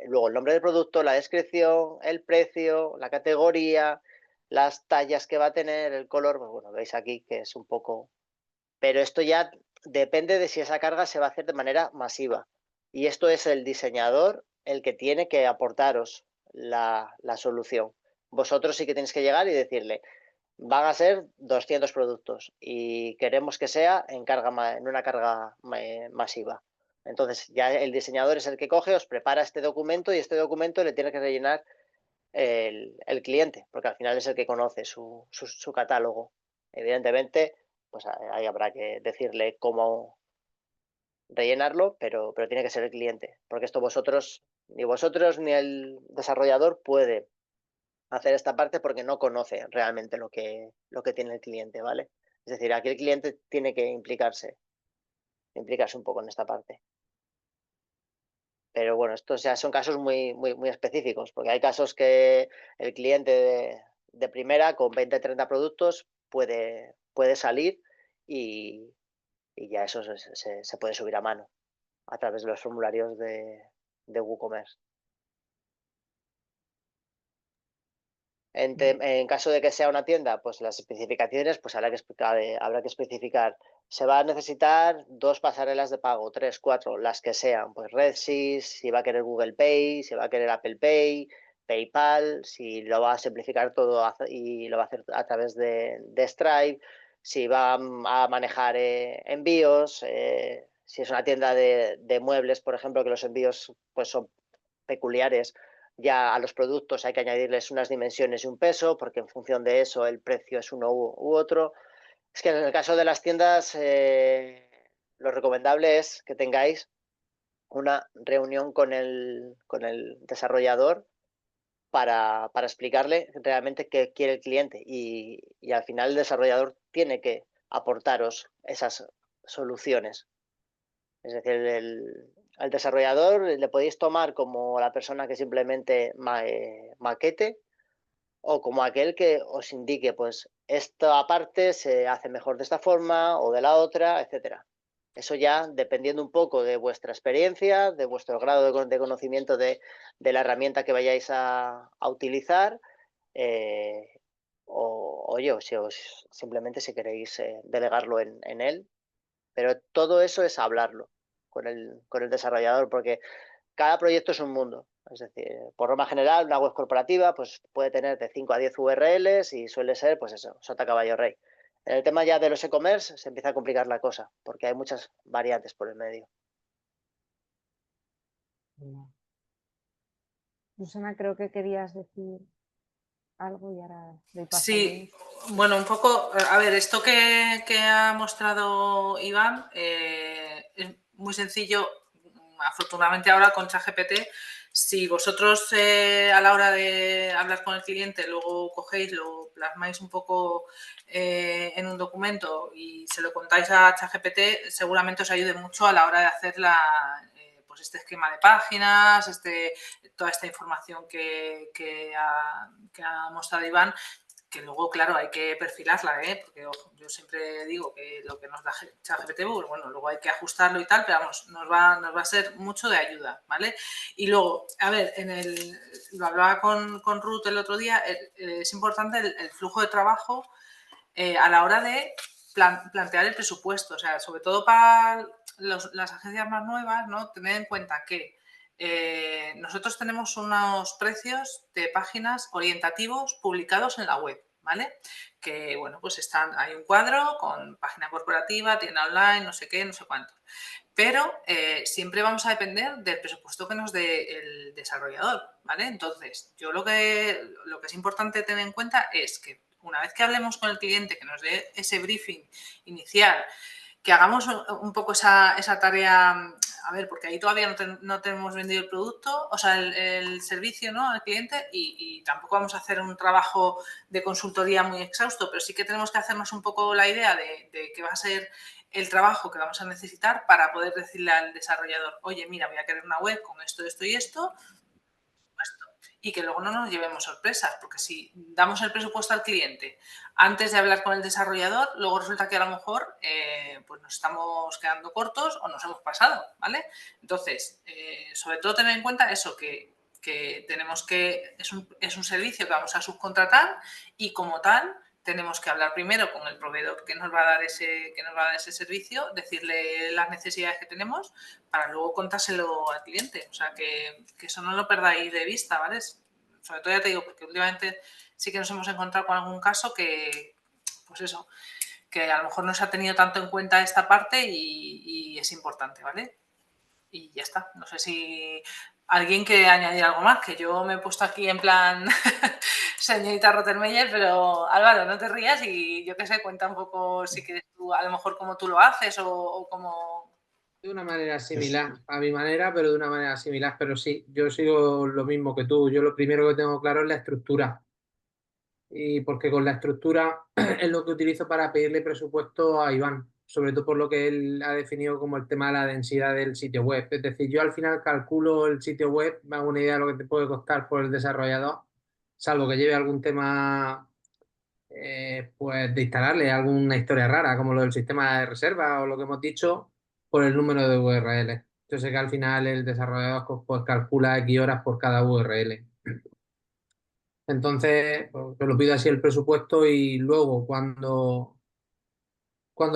luego el nombre del producto, la descripción, el precio, la categoría, las tallas que va a tener, el color, pues bueno, veis aquí que es un poco... Pero esto ya depende de si esa carga se va a hacer de manera masiva. Y esto es el diseñador el que tiene que aportaros la solución. Vosotros sí que tenéis que llegar y decirle, van a ser 200 productos y queremos que sea en una carga masiva. Entonces ya el diseñador es el que coge, os prepara este documento y este documento le tiene que rellenar el cliente, porque al final es el que conoce su catálogo. Evidentemente, pues ahí habrá que decirle cómo rellenarlo, pero tiene que ser el cliente, porque esto ni vosotros ni el desarrollador puede hacer esta parte porque no conoce realmente lo que tiene el cliente, ¿vale? Es decir, aquí el cliente tiene que implicarse un poco en esta parte. Pero bueno, estos ya son casos muy, muy, muy específicos, porque hay casos que el cliente de primera con 20, 30 productos puede salir y ya eso se puede subir a mano a través de los formularios de WooCommerce. En caso de que sea una tienda, pues las especificaciones, pues habrá que especificar. Se va a necesitar 2 pasarelas de pago, 3, 4, las que sean. Pues RedSys, si va a querer Google Pay, si va a querer Apple Pay, PayPal, si lo va a simplificar todo y lo va a hacer a través de Stripe, si va a manejar envíos, si es una tienda de muebles, por ejemplo, que los envíos pues son peculiares, ya a los productos hay que añadirles unas dimensiones y un peso, porque en función de eso el precio es uno u otro. Es que en el caso de las tiendas, lo recomendable es que tengáis una reunión con el desarrollador para explicarle realmente qué quiere el cliente y al final el desarrollador tiene que aportaros esas soluciones. Es decir, al desarrollador le podéis tomar como la persona que simplemente maquete o como aquel que os indique, pues esta parte se hace mejor de esta forma o de la otra, etcétera. Eso ya dependiendo un poco de vuestra experiencia, de vuestro grado de conocimiento de la herramienta que vayáis a utilizar, oye, o si simplemente si queréis delegarlo en él, pero todo eso es hablarlo con el desarrollador, porque cada proyecto es un mundo. Es decir, por norma general, una web corporativa pues, puede tener de 5 a 10 URLs y suele ser, pues eso, sota caballo rey. En el tema ya de los e-commerce se empieza a complicar la cosa, porque hay muchas variantes por el medio. Susana, creo que querías decir algo y ahora doy paso al Sí, bueno, un poco, a ver, esto que ha mostrado Iván es muy sencillo. Afortunadamente ahora con ChatGPT, si vosotros a la hora de hablar con el cliente luego cogéis, lo plasmáis un poco en un documento y se lo contáis a ChatGPT, seguramente os ayude mucho a la hora de hacer pues este esquema de páginas, toda esta información que ha mostrado Iván, que luego, claro, hay que perfilarla, porque ojo, yo siempre digo que lo que nos da ChatGPT, bueno, luego hay que ajustarlo y tal, pero vamos, nos va a ser mucho de ayuda, ¿vale? Y luego, a ver, lo hablaba con Ruth el otro día, es importante el flujo de trabajo a la hora de plantear el presupuesto, o sea, sobre todo para las agencias más nuevas, ¿no? Tener en cuenta que nosotros tenemos unos precios de páginas orientativos publicados en la web, ¿vale? Que, bueno, pues hay un cuadro con página corporativa, tienda online, no sé qué, no sé cuánto. pero siempre vamos a depender del presupuesto que nos dé el desarrollador, ¿vale? Entonces, yo lo que es importante tener en cuenta es que una vez que hablemos con el cliente, que nos dé ese briefing inicial, que hagamos un poco esa tarea, a ver, porque ahí todavía no tenemos vendido el producto, o sea, el servicio, ¿no?, al cliente, y tampoco vamos a hacer un trabajo de consultoría muy exhausto, pero sí que tenemos que hacernos un poco la idea de que va a ser el trabajo que vamos a necesitar para poder decirle al desarrollador, oye, mira, voy a querer una web con esto, esto y esto, y que luego no nos llevemos sorpresas, porque si damos el presupuesto al cliente antes de hablar con el desarrollador, luego resulta que a lo mejor pues nos estamos quedando cortos o nos hemos pasado, ¿vale? Entonces, sobre todo tener en cuenta eso, que tenemos que, es un servicio que vamos a subcontratar y como tal tenemos que hablar primero con el proveedor que nos va a dar ese servicio, decirle las necesidades que tenemos para luego contárselo al cliente. O sea, que eso no lo perdáis de vista, ¿vale? Sobre todo ya te digo, porque últimamente sí que nos hemos encontrado con algún caso que, pues eso, que a lo mejor no se ha tenido tanto en cuenta esta parte y es importante, ¿vale? Y ya está. No sé si alguien quiere añadir algo más, que yo me he puesto aquí en plan señorita Rottenmeier, pero Álvaro, no te rías y yo qué sé, cuenta un poco si quieres tú, a lo mejor cómo tú lo haces o cómo... De una manera similar, a mi manera, pero de una manera similar. Pero sí, yo sigo lo mismo que tú. Yo lo primero que tengo claro es la estructura. Y porque con la estructura es lo que utilizo para pedirle presupuesto a Iván, sobre todo por lo que él ha definido como el tema de la densidad del sitio web. Es decir, yo al final calculo el sitio web, me hago una idea de lo que te puede costar por el desarrollador, salvo que lleve algún tema pues de instalarle alguna historia rara, como lo del sistema de reserva o lo que hemos dicho, por el número de URL. Yo sé que al final el desarrollador pues calcula X horas por cada URL. Entonces, pues, yo lo pido así el presupuesto y luego cuando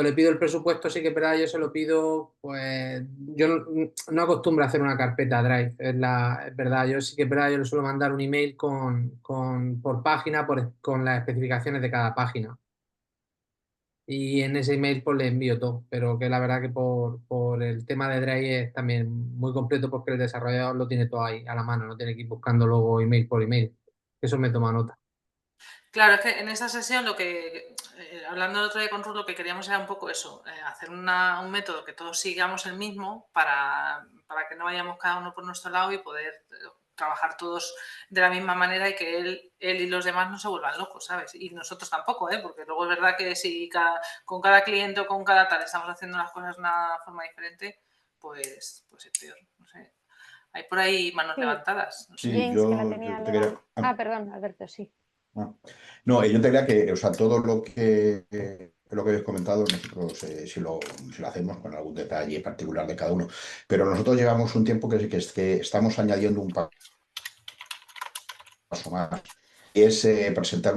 le pido el presupuesto, sí que es verdad, yo se lo pido, pues yo no acostumbro a hacer una carpeta Drive, es verdad, yo sí que es verdad, yo le suelo mandar un email por página, con las especificaciones de cada página. Y en ese email pues le envío todo, pero que la verdad que por el tema de Drive es también muy completo porque el desarrollador lo tiene todo ahí a la mano, no tiene que ir buscando luego email por email. Eso me toma nota. Claro, es que en esta sesión hablando el otro día con Ruth, lo que queríamos era un poco eso, hacer un método que todos sigamos el mismo para que no vayamos cada uno por nuestro lado y poder trabajar todos de la misma manera y que él y los demás no se vuelvan locos, ¿sabes? Y nosotros tampoco, porque luego es verdad que si con cada cliente o con cada tal estamos haciendo las cosas de una forma diferente, pues es peor, no sé. Hay por ahí manos levantadas. No sé. Sí, James, que la tenía te quería... perdón, Alberto, sí. No, yo te diría que, o sea, todo lo que habéis comentado, nosotros si lo hacemos con algún detalle particular de cada uno, pero nosotros llevamos un tiempo que estamos añadiendo un paso más, y es presentar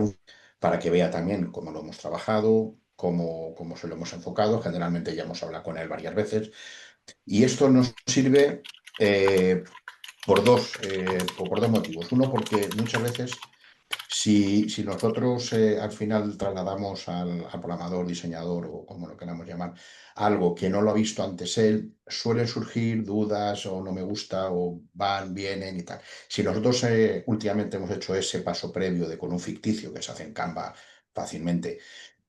para que vea también cómo lo hemos trabajado, cómo se lo hemos enfocado. Generalmente ya hemos hablado con él varias veces, y esto nos sirve por dos motivos. Uno, porque muchas veces si nosotros al final trasladamos al programador, diseñador o como lo queramos llamar, algo que no lo ha visto antes él, suelen surgir dudas o no me gusta o van, vienen y tal. Si nosotros últimamente hemos hecho ese paso previo de con un ficticio que se hace en Canva fácilmente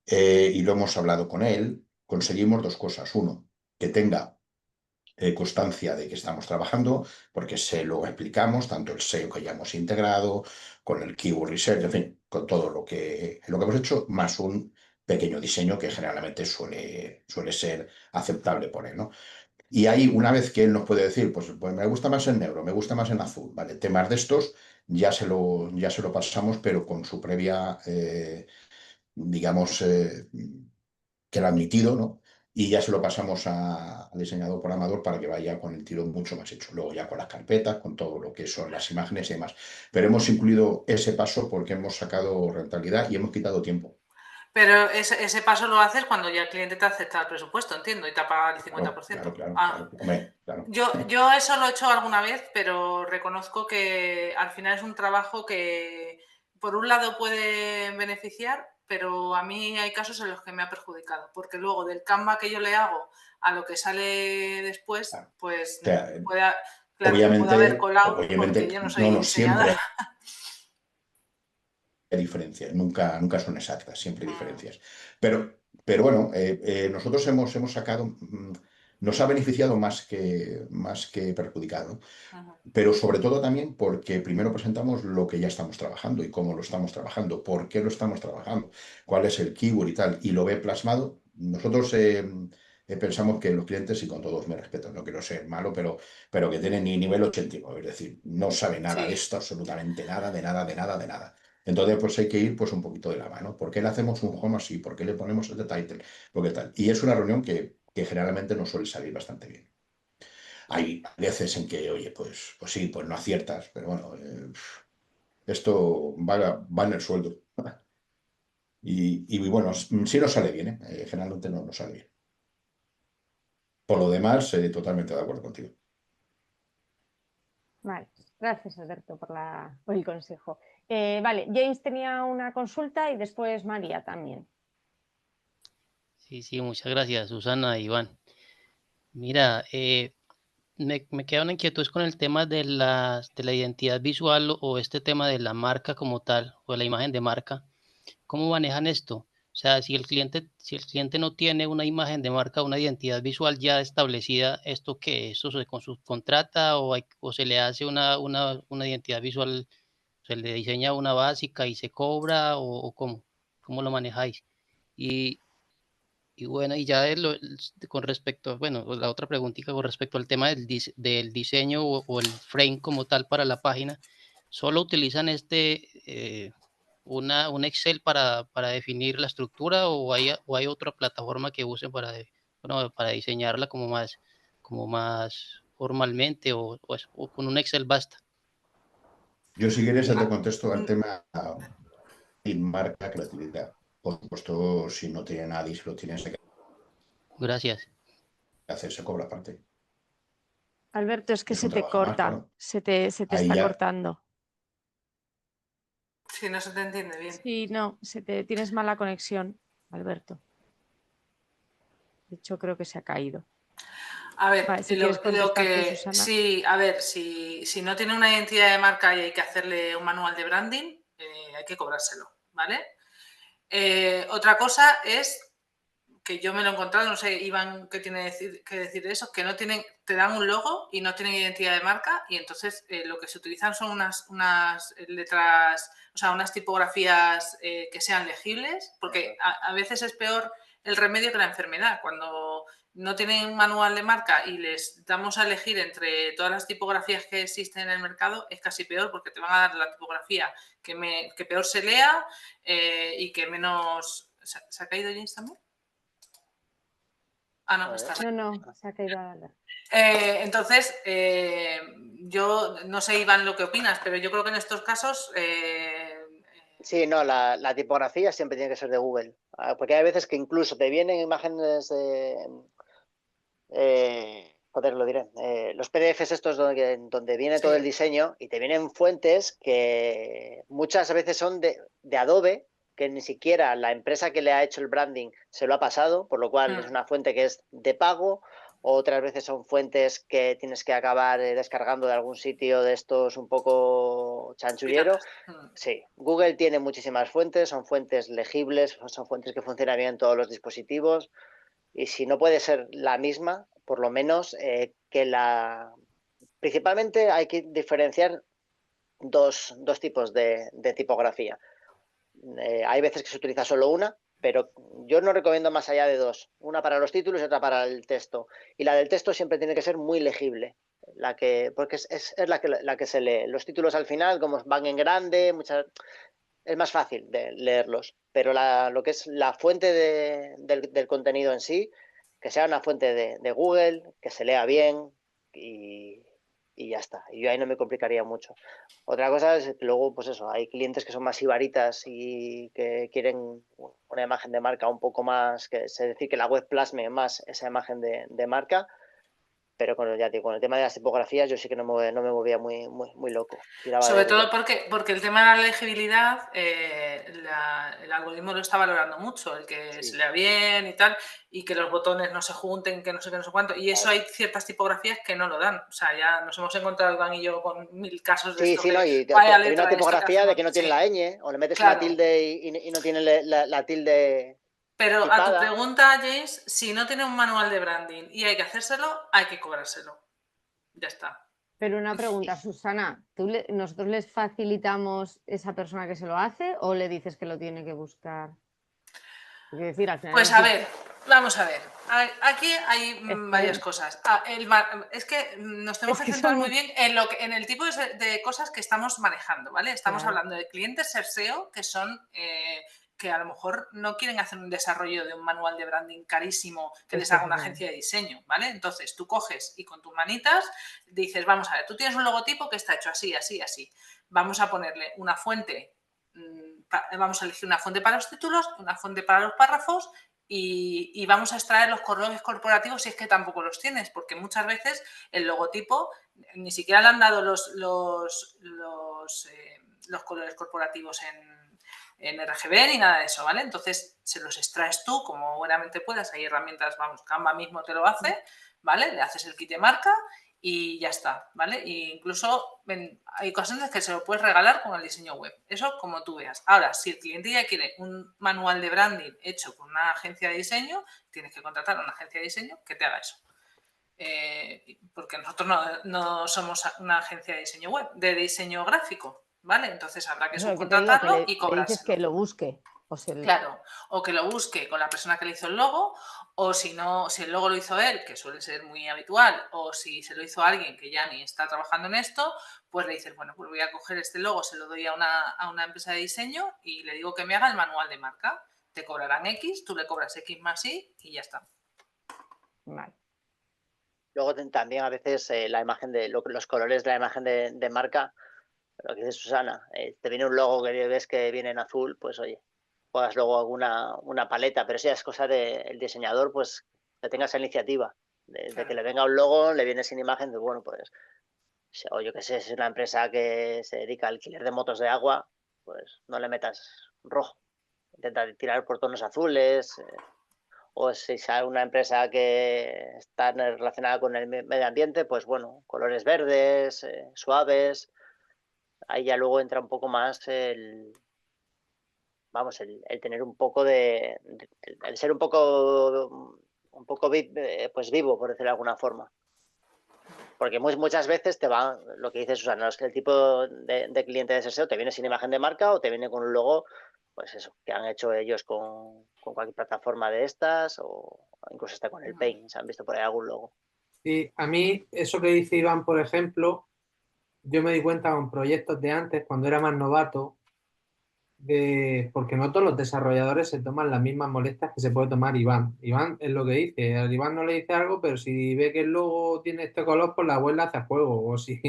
y lo hemos hablado con él, conseguimos dos cosas. Uno, que tenga constancia de que estamos trabajando, porque se lo explicamos, tanto el SEO que ya hemos integrado, con el Keyword Research, en fin, con todo lo que hemos hecho, más un pequeño diseño que generalmente suele ser aceptable por él, ¿no? Y ahí, una vez que él nos puede decir, pues me gusta más en negro, me gusta más en azul, ¿vale? Temas de estos ya se lo pasamos, pero con su previa, digamos, que lo ha admitido, ¿no? Y ya se lo pasamos al diseñador programador para que vaya con el tiro mucho más hecho. Luego ya con las carpetas, con todo lo que son las imágenes y demás. Pero hemos incluido ese paso porque hemos sacado rentabilidad y hemos quitado tiempo. Pero ese paso lo haces cuando ya el cliente te acepta el presupuesto, entiendo, y te paga el 50%. Claro. Hombre, claro. Yo eso lo he hecho alguna vez, pero reconozco que al final es un trabajo que por un lado puede beneficiar, pero a mí hay casos en los que me ha perjudicado, porque luego del Canva que yo le hago a lo que sale después, Claro. pues O sea, claro, me puedo haber colado porque yo no soy no diseñadora. siempre hay diferencias, nunca son exactas, siempre hay diferencias. Pero bueno, nosotros hemos sacado, nos ha beneficiado más que perjudicado, pero sobre todo también porque primero presentamos lo que ya estamos trabajando y cómo lo estamos trabajando, por qué lo estamos trabajando, cuál es el keyword y tal, y lo ve plasmado. Nosotros pensamos que los clientes, y con todos me respeto, no quiero ser malo, pero que tienen ni nivel 89, es decir, no sabe nada de Sí. esto, absolutamente nada, de nada, de nada, de nada. Entonces, pues hay que ir pues un poquito de la mano. ¿Por qué le hacemos un home así? ¿Por qué le ponemos este title? Porque tal. Y es una reunión que generalmente nos suele salir bastante bien. Hay veces en que, oye, pues sí, pues no aciertas, pero bueno, esto va en el sueldo. Y bueno, sí nos sale bien, ¿eh? Generalmente no nos sale bien. Por lo demás, totalmente de acuerdo contigo. Vale, gracias Alberto por el consejo. Vale, James tenía una consulta y después María también. Sí, muchas gracias, Susana, Iván. Mira, me queda una inquietud con el tema de la identidad visual o este tema de la marca como tal, o la imagen de marca. ¿Cómo manejan esto? O sea, si el cliente no tiene una imagen de marca, una identidad visual ya establecida, ¿esto qué? ¿Eso se subcontrata o se le hace una identidad visual, se le diseña una básica y se cobra o cómo? ¿Cómo lo manejáis? Y bueno, y ya con respecto, bueno, la otra preguntita con respecto al tema del diseño o el frame como tal para la página, ¿solo utilizan un Excel para definir la estructura o hay otra plataforma que usen para diseñarla como más formalmente o con un Excel basta? Yo, si quieres, te contesto al tema y marca creatividad. Por supuesto, si no tiene nadie, si lo tienes que Gracias. hacer, se cobra aparte. Alberto, es que Es se un te trabajo más, corta, claro. se te Ahí está ya, cortando. Sí, no se te entiende bien. Sí, no, tienes mala conexión, Alberto. De hecho, creo que se ha caído. A ver, Vale, si quieres contestar tú, Susana. sí, a ver, si no tiene una identidad de marca y hay que hacerle un manual de branding, hay que cobrárselo, ¿vale? Otra cosa es que yo me lo he encontrado, no sé, Iván, ¿qué tiene que decir de eso? Que no tienen, te dan un logo y no tienen identidad de marca y entonces lo que se utilizan son unas letras, o sea, unas tipografías que sean legibles, porque a veces es peor el remedio que la enfermedad. Cuando no tienen manual de marca y les damos a elegir entre todas las tipografías que existen en el mercado, es casi peor porque te van a dar la tipografía que peor se lea y que menos... ¿Se ha caído James también? Ah, no, está. No, se ha caído a la... Entonces, yo no sé, Iván, lo que opinas, pero yo creo que en estos casos... Sí, no, la tipografía siempre tiene que ser de Google, porque hay veces que incluso te vienen imágenes de... joder, lo diré. Los PDFs estos donde viene todo el diseño y te vienen fuentes que muchas veces son de Adobe, que ni siquiera la empresa que le ha hecho el branding se lo ha pasado, por lo cual es una fuente que es de pago. Otras veces son fuentes que tienes que acabar descargando de algún sitio de estos un poco chanchullero. Sí, Google tiene muchísimas fuentes, son fuentes legibles, son fuentes que funcionan bien en todos los dispositivos. Y si no puede ser la misma, por lo menos que la... Principalmente hay que diferenciar dos tipos de tipografía. Hay veces que se utiliza solo una, pero yo no recomiendo más allá de dos. Una para los títulos y otra para el texto. Y la del texto siempre tiene que ser muy legible. Porque es la que se lee. Los títulos al final, como van en grande, es más fácil de leerlos. Pero lo que es la fuente del contenido en sí, que sea una fuente de Google, que se lea bien y ya está. Y yo ahí no me complicaría mucho. Otra cosa es que luego, pues eso, hay clientes que son más ibaritas y que quieren una imagen de marca un poco más, es decir, que la web plasme más esa imagen de marca. Pero ya digo, con el tema de las tipografías yo sí que no me movía muy loco. Sobre todo porque el tema de la legibilidad, el algoritmo lo está valorando mucho, el que se lea bien y tal, y que los botones no se junten, que no sé qué, no sé cuánto. Y eso hay ciertas tipografías que no lo dan. O sea, ya nos hemos encontrado, Iván y yo, con 1000 casos de esto. No, y vaya hay una tipografía de que no tiene la ñ, o le metes una tilde y no tiene la tilde. Pero tipada. A tu pregunta, James, si no tiene un manual de branding y hay que hacérselo, hay que cobrárselo. Ya está. Pero una pregunta, Susana, ¿nosotros les facilitamos esa persona que se lo hace o le dices que lo tiene que buscar? Decir, al final pues a ver, vamos a ver. Aquí hay varias cosas. Es que nos tenemos que centrar muy bien en el tipo de cosas que estamos manejando, ¿vale? Estamos hablando de clientes SEO que son... que a lo mejor no quieren hacer un desarrollo de un manual de branding carísimo que les haga una agencia de diseño, ¿vale? Entonces tú coges y con tus manitas dices, vamos a ver, tú tienes un logotipo que está hecho así, así, así. Vamos a ponerle una fuente, vamos a elegir una fuente para los títulos, una fuente para los párrafos y vamos a extraer los colores corporativos si es que tampoco los tienes, porque muchas veces el logotipo ni siquiera le han dado los colores corporativos en RGB ni nada de eso, ¿vale? Entonces se los extraes tú como buenamente puedas, hay herramientas, vamos, Canva mismo te lo hace, ¿vale? Le haces el kit de marca y ya está, ¿vale? E incluso hay ocasiones que se lo puedes regalar con el diseño web, eso como tú veas. Ahora, si el cliente ya quiere un manual de branding hecho con una agencia de diseño, tienes que contratar a una agencia de diseño que te haga eso. Porque nosotros no somos una agencia de diseño web, de diseño gráfico, ¿vale? Entonces habrá que subcontratarlo y cobrárselo. Le dices que lo busque. Claro, o que lo busque con la persona que le hizo el logo, o si no, si el logo lo hizo él, que suele ser muy habitual, o si se lo hizo alguien que ya ni está trabajando en esto, pues le dices, bueno, pues voy a coger este logo, se lo doy a una empresa de diseño y le digo que me haga el manual de marca. Te cobrarán X, tú le cobras X más Y y ya está. Vale. Luego también a veces la imagen los colores de la imagen de marca, lo que dice Susana, te viene un logo que ves que viene en azul, pues oye, juegas luego una paleta, pero si es cosa del diseñador, pues que tenga esa iniciativa de que le venga un logo, le viene sin imagen, de bueno, pues, o yo qué sé, si es una empresa que se dedica al alquiler de motos de agua, pues no le metas rojo, intenta tirar por tonos azules. O si es una empresa que está relacionada con el medio ambiente, pues bueno, colores verdes, suaves. Ahí ya luego entra un poco más el tener un poco el ser un poco pues vivo, por decirlo de alguna forma. Porque muchas veces te van, lo que dice Susana, es que el tipo de cliente de SEO te viene sin imagen de marca o te viene con un logo, pues eso, que han hecho ellos con cualquier plataforma de estas o incluso hasta con el Paint, se han visto por ahí algún logo. Sí, a mí eso que dice Iván, por ejemplo, yo me di cuenta con proyectos de antes, cuando era más novato, porque no todos los desarrolladores se toman las mismas molestias que se puede tomar Iván. Iván es lo que dice, al Iván no le dice algo, pero si ve que el logo tiene este color, pues la web la hace a juego. O si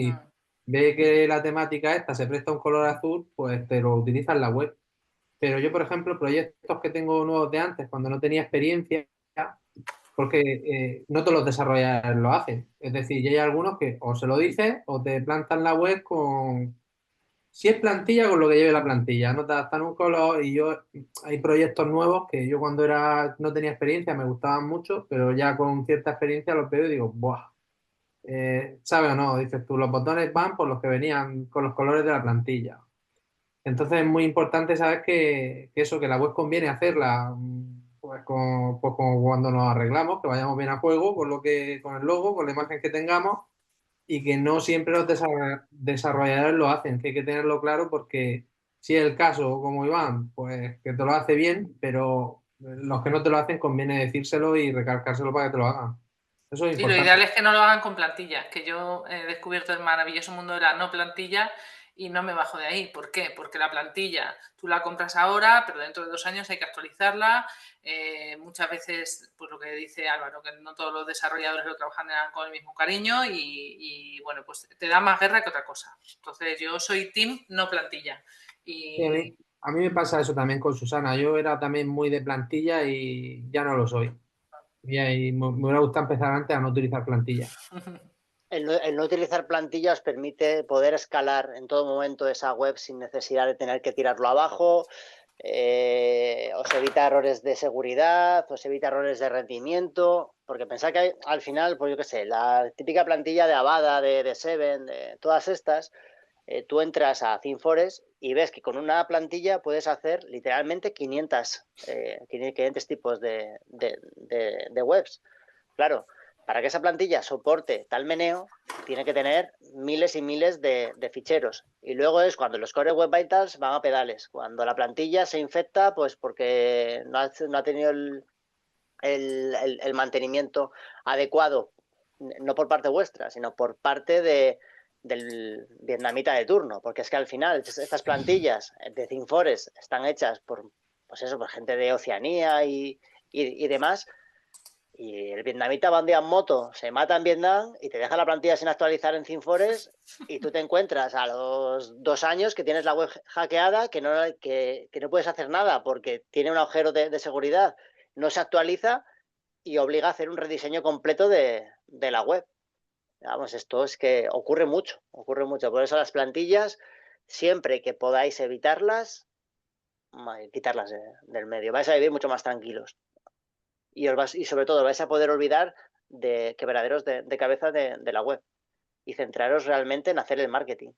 ve que la temática esta se presta un color azul, pues te lo utiliza en la web. Pero yo, por ejemplo, proyectos que tengo nuevos de antes, cuando no tenía experiencia, porque no todos los desarrolladores lo hacen. Es decir, ya hay algunos que o se lo dicen o te plantan la web con... Si es plantilla, con lo que lleve la plantilla, no te adaptan un color y hay proyectos nuevos que yo cuando no tenía experiencia me gustaban mucho, pero ya con cierta experiencia los veo y digo, ¡buah! ¿Sabes o no? Dices tú, los botones van por los que venían con los colores de la plantilla. Entonces es muy importante saber que la web conviene hacerla pues como cuando nos arreglamos, que vayamos bien a juego con el logo, con la imagen que tengamos y que no siempre los desarrolladores lo hacen, que hay que tenerlo claro porque si es el caso, como Iván, pues que te lo hace bien, pero los que no te lo hacen conviene decírselo y recalcárselo para que te lo hagan. Eso es Y lo importante. ideal es que no lo hagan con plantilla, que yo he descubierto el maravilloso mundo de la no plantilla y no me bajo de ahí. ¿Por qué? Porque la plantilla tú la compras ahora, pero dentro de 2 años hay que actualizarla. Muchas veces, pues lo que dice Álvaro, que no todos los desarrolladores lo trabajan con el mismo cariño y bueno, pues te da más guerra que otra cosa. Entonces yo soy team no plantilla. Sí, a mí me pasa eso también con Susana. Yo era también muy de plantilla y ya no lo soy. Y me hubiera gustado empezar antes a no utilizar plantillas. El no utilizar plantillas permite poder escalar en todo momento esa web sin necesidad de tener que tirarlo abajo, os evita errores de seguridad, os evita errores de rendimiento, porque pensad que al final, pues yo qué sé, la típica plantilla de Avada, de Seven, de todas estas, tú entras a ThemeForest y ves que con una plantilla puedes hacer literalmente 500 tipos de webs. Claro, para que esa plantilla soporte tal meneo, tiene que tener miles y miles de ficheros. Y luego es cuando los Core Web Vitals van a pedales. Cuando la plantilla se infecta, pues porque no ha tenido el mantenimiento adecuado, no por parte vuestra, sino por parte del vietnamita de turno. Porque es que al final estas plantillas de ThemeForest están hechas por, pues eso, por gente de Oceanía y demás. Y el vietnamita va un día en moto, se mata en Vietnam y te deja la plantilla sin actualizar en ThemeForest y tú te encuentras a los 2 años que tienes la web hackeada, que no puedes hacer nada porque tiene un agujero de seguridad, no se actualiza y obliga a hacer un rediseño completo de la web. Vamos, esto es que ocurre mucho. Por eso las plantillas, siempre que podáis evitarlas, quitarlas del medio. Vais a vivir mucho más tranquilos. Y sobre todo vais a poder olvidar de quebraderos de cabeza de la web y centraros realmente en hacer el marketing.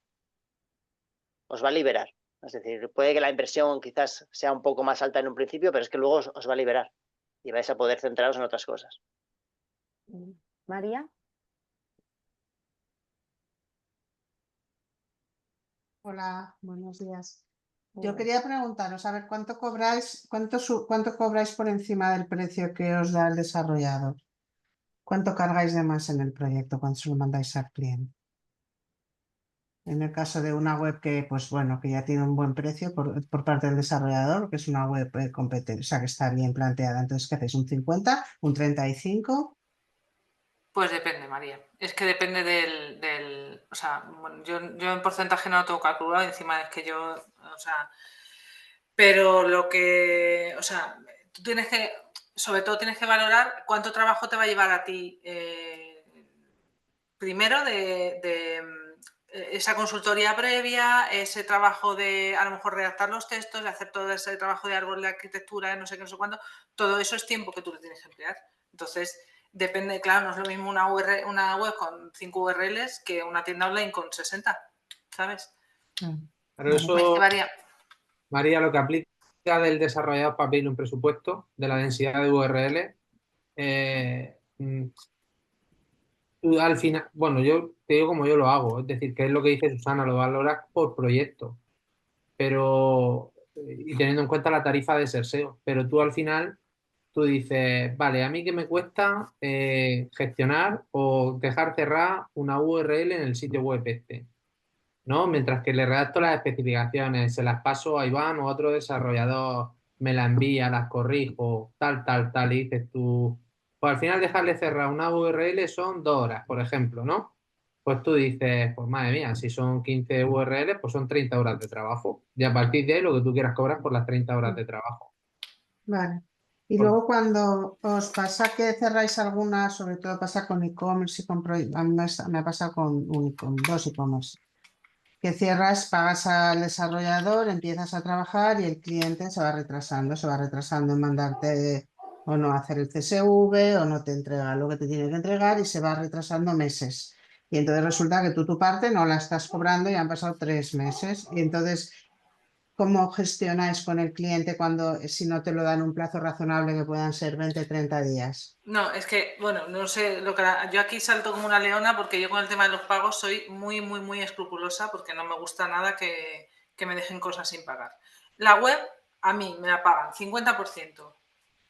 Os va a liberar. Es decir, puede que la inversión quizás sea un poco más alta en un principio, pero es que luego os va a liberar y vais a poder centraros en otras cosas. María. Hola, buenos días. Yo quería preguntaros, a ver, ¿cuánto cobráis por encima del precio que os da el desarrollador? ¿Cuánto cargáis de más en el proyecto cuando se lo mandáis al cliente? En el caso de una web que, pues bueno, que ya tiene un buen precio por parte del desarrollador, que es una web competente, o sea, que está bien planteada. Entonces, ¿qué hacéis? ¿Un 50? ¿Un 35? Pues depende, María. Es que depende o sea, bueno, yo en porcentaje no lo tengo calculado, encima es que yo, o sea, pero o sea, tú tienes que, sobre todo tienes que valorar cuánto trabajo te va a llevar a ti, primero de esa consultoría previa, ese trabajo de a lo mejor redactar los textos, de hacer todo ese trabajo de árbol de arquitectura, no sé qué, no sé cuándo, todo eso es tiempo que tú le tienes que emplear. Entonces, depende, claro, no es lo mismo una web con 5 URLs que una tienda online con 60, ¿sabes? Pero eso, Pues varía. María, lo que aplica del desarrollador para pedirle un presupuesto de la densidad de URL, tú al final, bueno, yo te digo como yo lo hago, es decir, que es lo que dice Susana, lo valoras por proyecto, pero, y teniendo en cuenta la tarifa de SEO, pero tú al final, tú dices, vale, a mí que me cuesta gestionar o dejar cerrar una URL en el sitio web este, ¿no? Mientras que le redacto las especificaciones, se las paso a Iván o a otro desarrollador, me la envía, las corrijo, tal, y dices tú, pues al final dejarle cerrar una URL son 2 horas, por ejemplo, ¿no? Pues tú dices, pues madre mía, si son 15 URL, pues son 30 horas de trabajo. Y a partir de ahí lo que tú quieras cobrar por las 30 horas de trabajo. Vale. Y luego cuando os pasa que cerráis alguna, sobre todo pasa con e-commerce y con a mí me ha pasado con 2 e-commerce, que cierras, pagas al desarrollador, empiezas a trabajar y el cliente se va retrasando en mandarte o no hacer el CSV o no te entrega lo que te tiene que entregar y se va retrasando meses. Y entonces resulta que tú tu parte no la estás cobrando y han pasado 3 meses. Y entonces, ¿cómo gestionáis con el cliente si no te lo dan un plazo razonable que puedan ser 20, 30 días? No, es que, bueno, no sé, yo aquí salto como una leona porque yo con el tema de los pagos soy muy, muy, muy escrupulosa porque no me gusta nada que me dejen cosas sin pagar. La web, a mí me la pagan 50%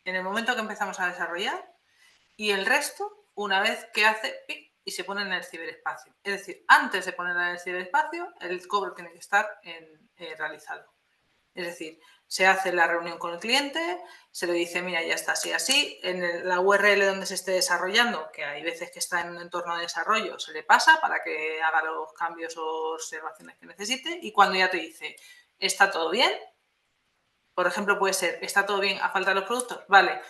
en el momento que empezamos a desarrollar y el resto una vez que hace ¡pic! Y se pone en el ciberespacio. Es decir, antes de ponerla en el ciberespacio, el cobro tiene que estar realizado. Es decir, se hace la reunión con el cliente, se le dice, mira, ya está así, en la URL donde se esté desarrollando, que hay veces que está en un entorno de desarrollo, se le pasa para que haga los cambios o observaciones que necesite y cuando ya te dice, ¿está todo bien? Por ejemplo, puede ser, ¿está todo bien a falta de los productos? Vale,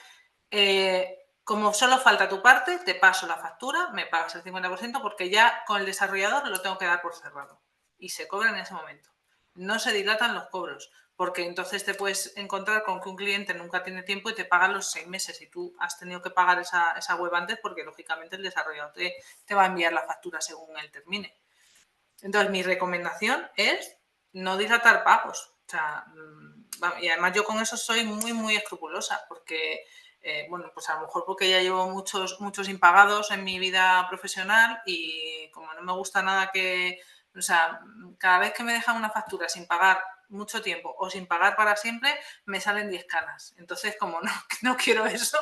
Como solo falta tu parte, te paso la factura, me pagas el 50% porque ya con el desarrollador lo tengo que dar por cerrado. Y se cobra en ese momento. No se dilatan los cobros, porque entonces te puedes encontrar con que un cliente nunca tiene tiempo y te paga los 6 meses y tú has tenido que pagar esa web antes porque lógicamente el desarrollador te va a enviar la factura según él termine. Entonces mi recomendación es no dilatar pagos. O sea, y además yo con eso soy muy, muy escrupulosa porque, bueno, pues a lo mejor porque ya llevo muchos impagados en mi vida profesional y como no me gusta nada que, o sea, cada vez que me dejan una factura sin pagar mucho tiempo o sin pagar para siempre, me salen 10 canas. Entonces, como no quiero eso,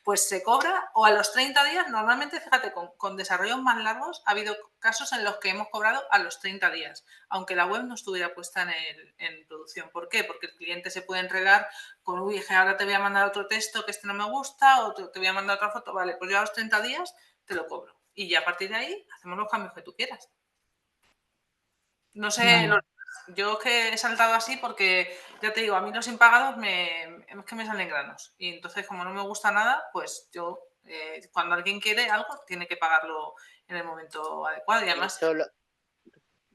pues se cobra o a los 30 días. Normalmente, fíjate, con desarrollos más largos ha habido casos en los que hemos cobrado a los 30 días, aunque la web no estuviera puesta en producción. ¿Por qué? Porque el cliente se puede enredar con, uy, ahora te voy a mandar otro texto que este no me gusta o te voy a mandar otra foto. Vale, pues yo a los 30 días te lo cobro. Y ya a partir de ahí hacemos los cambios que tú quieras. No sé, Vale. yo que he saltado así porque, ya te digo, a mí los impagados es que me salen granos. Y entonces, como no me gusta nada, pues yo, cuando alguien quiere algo, tiene que pagarlo en el momento adecuado. Y De además, hecho,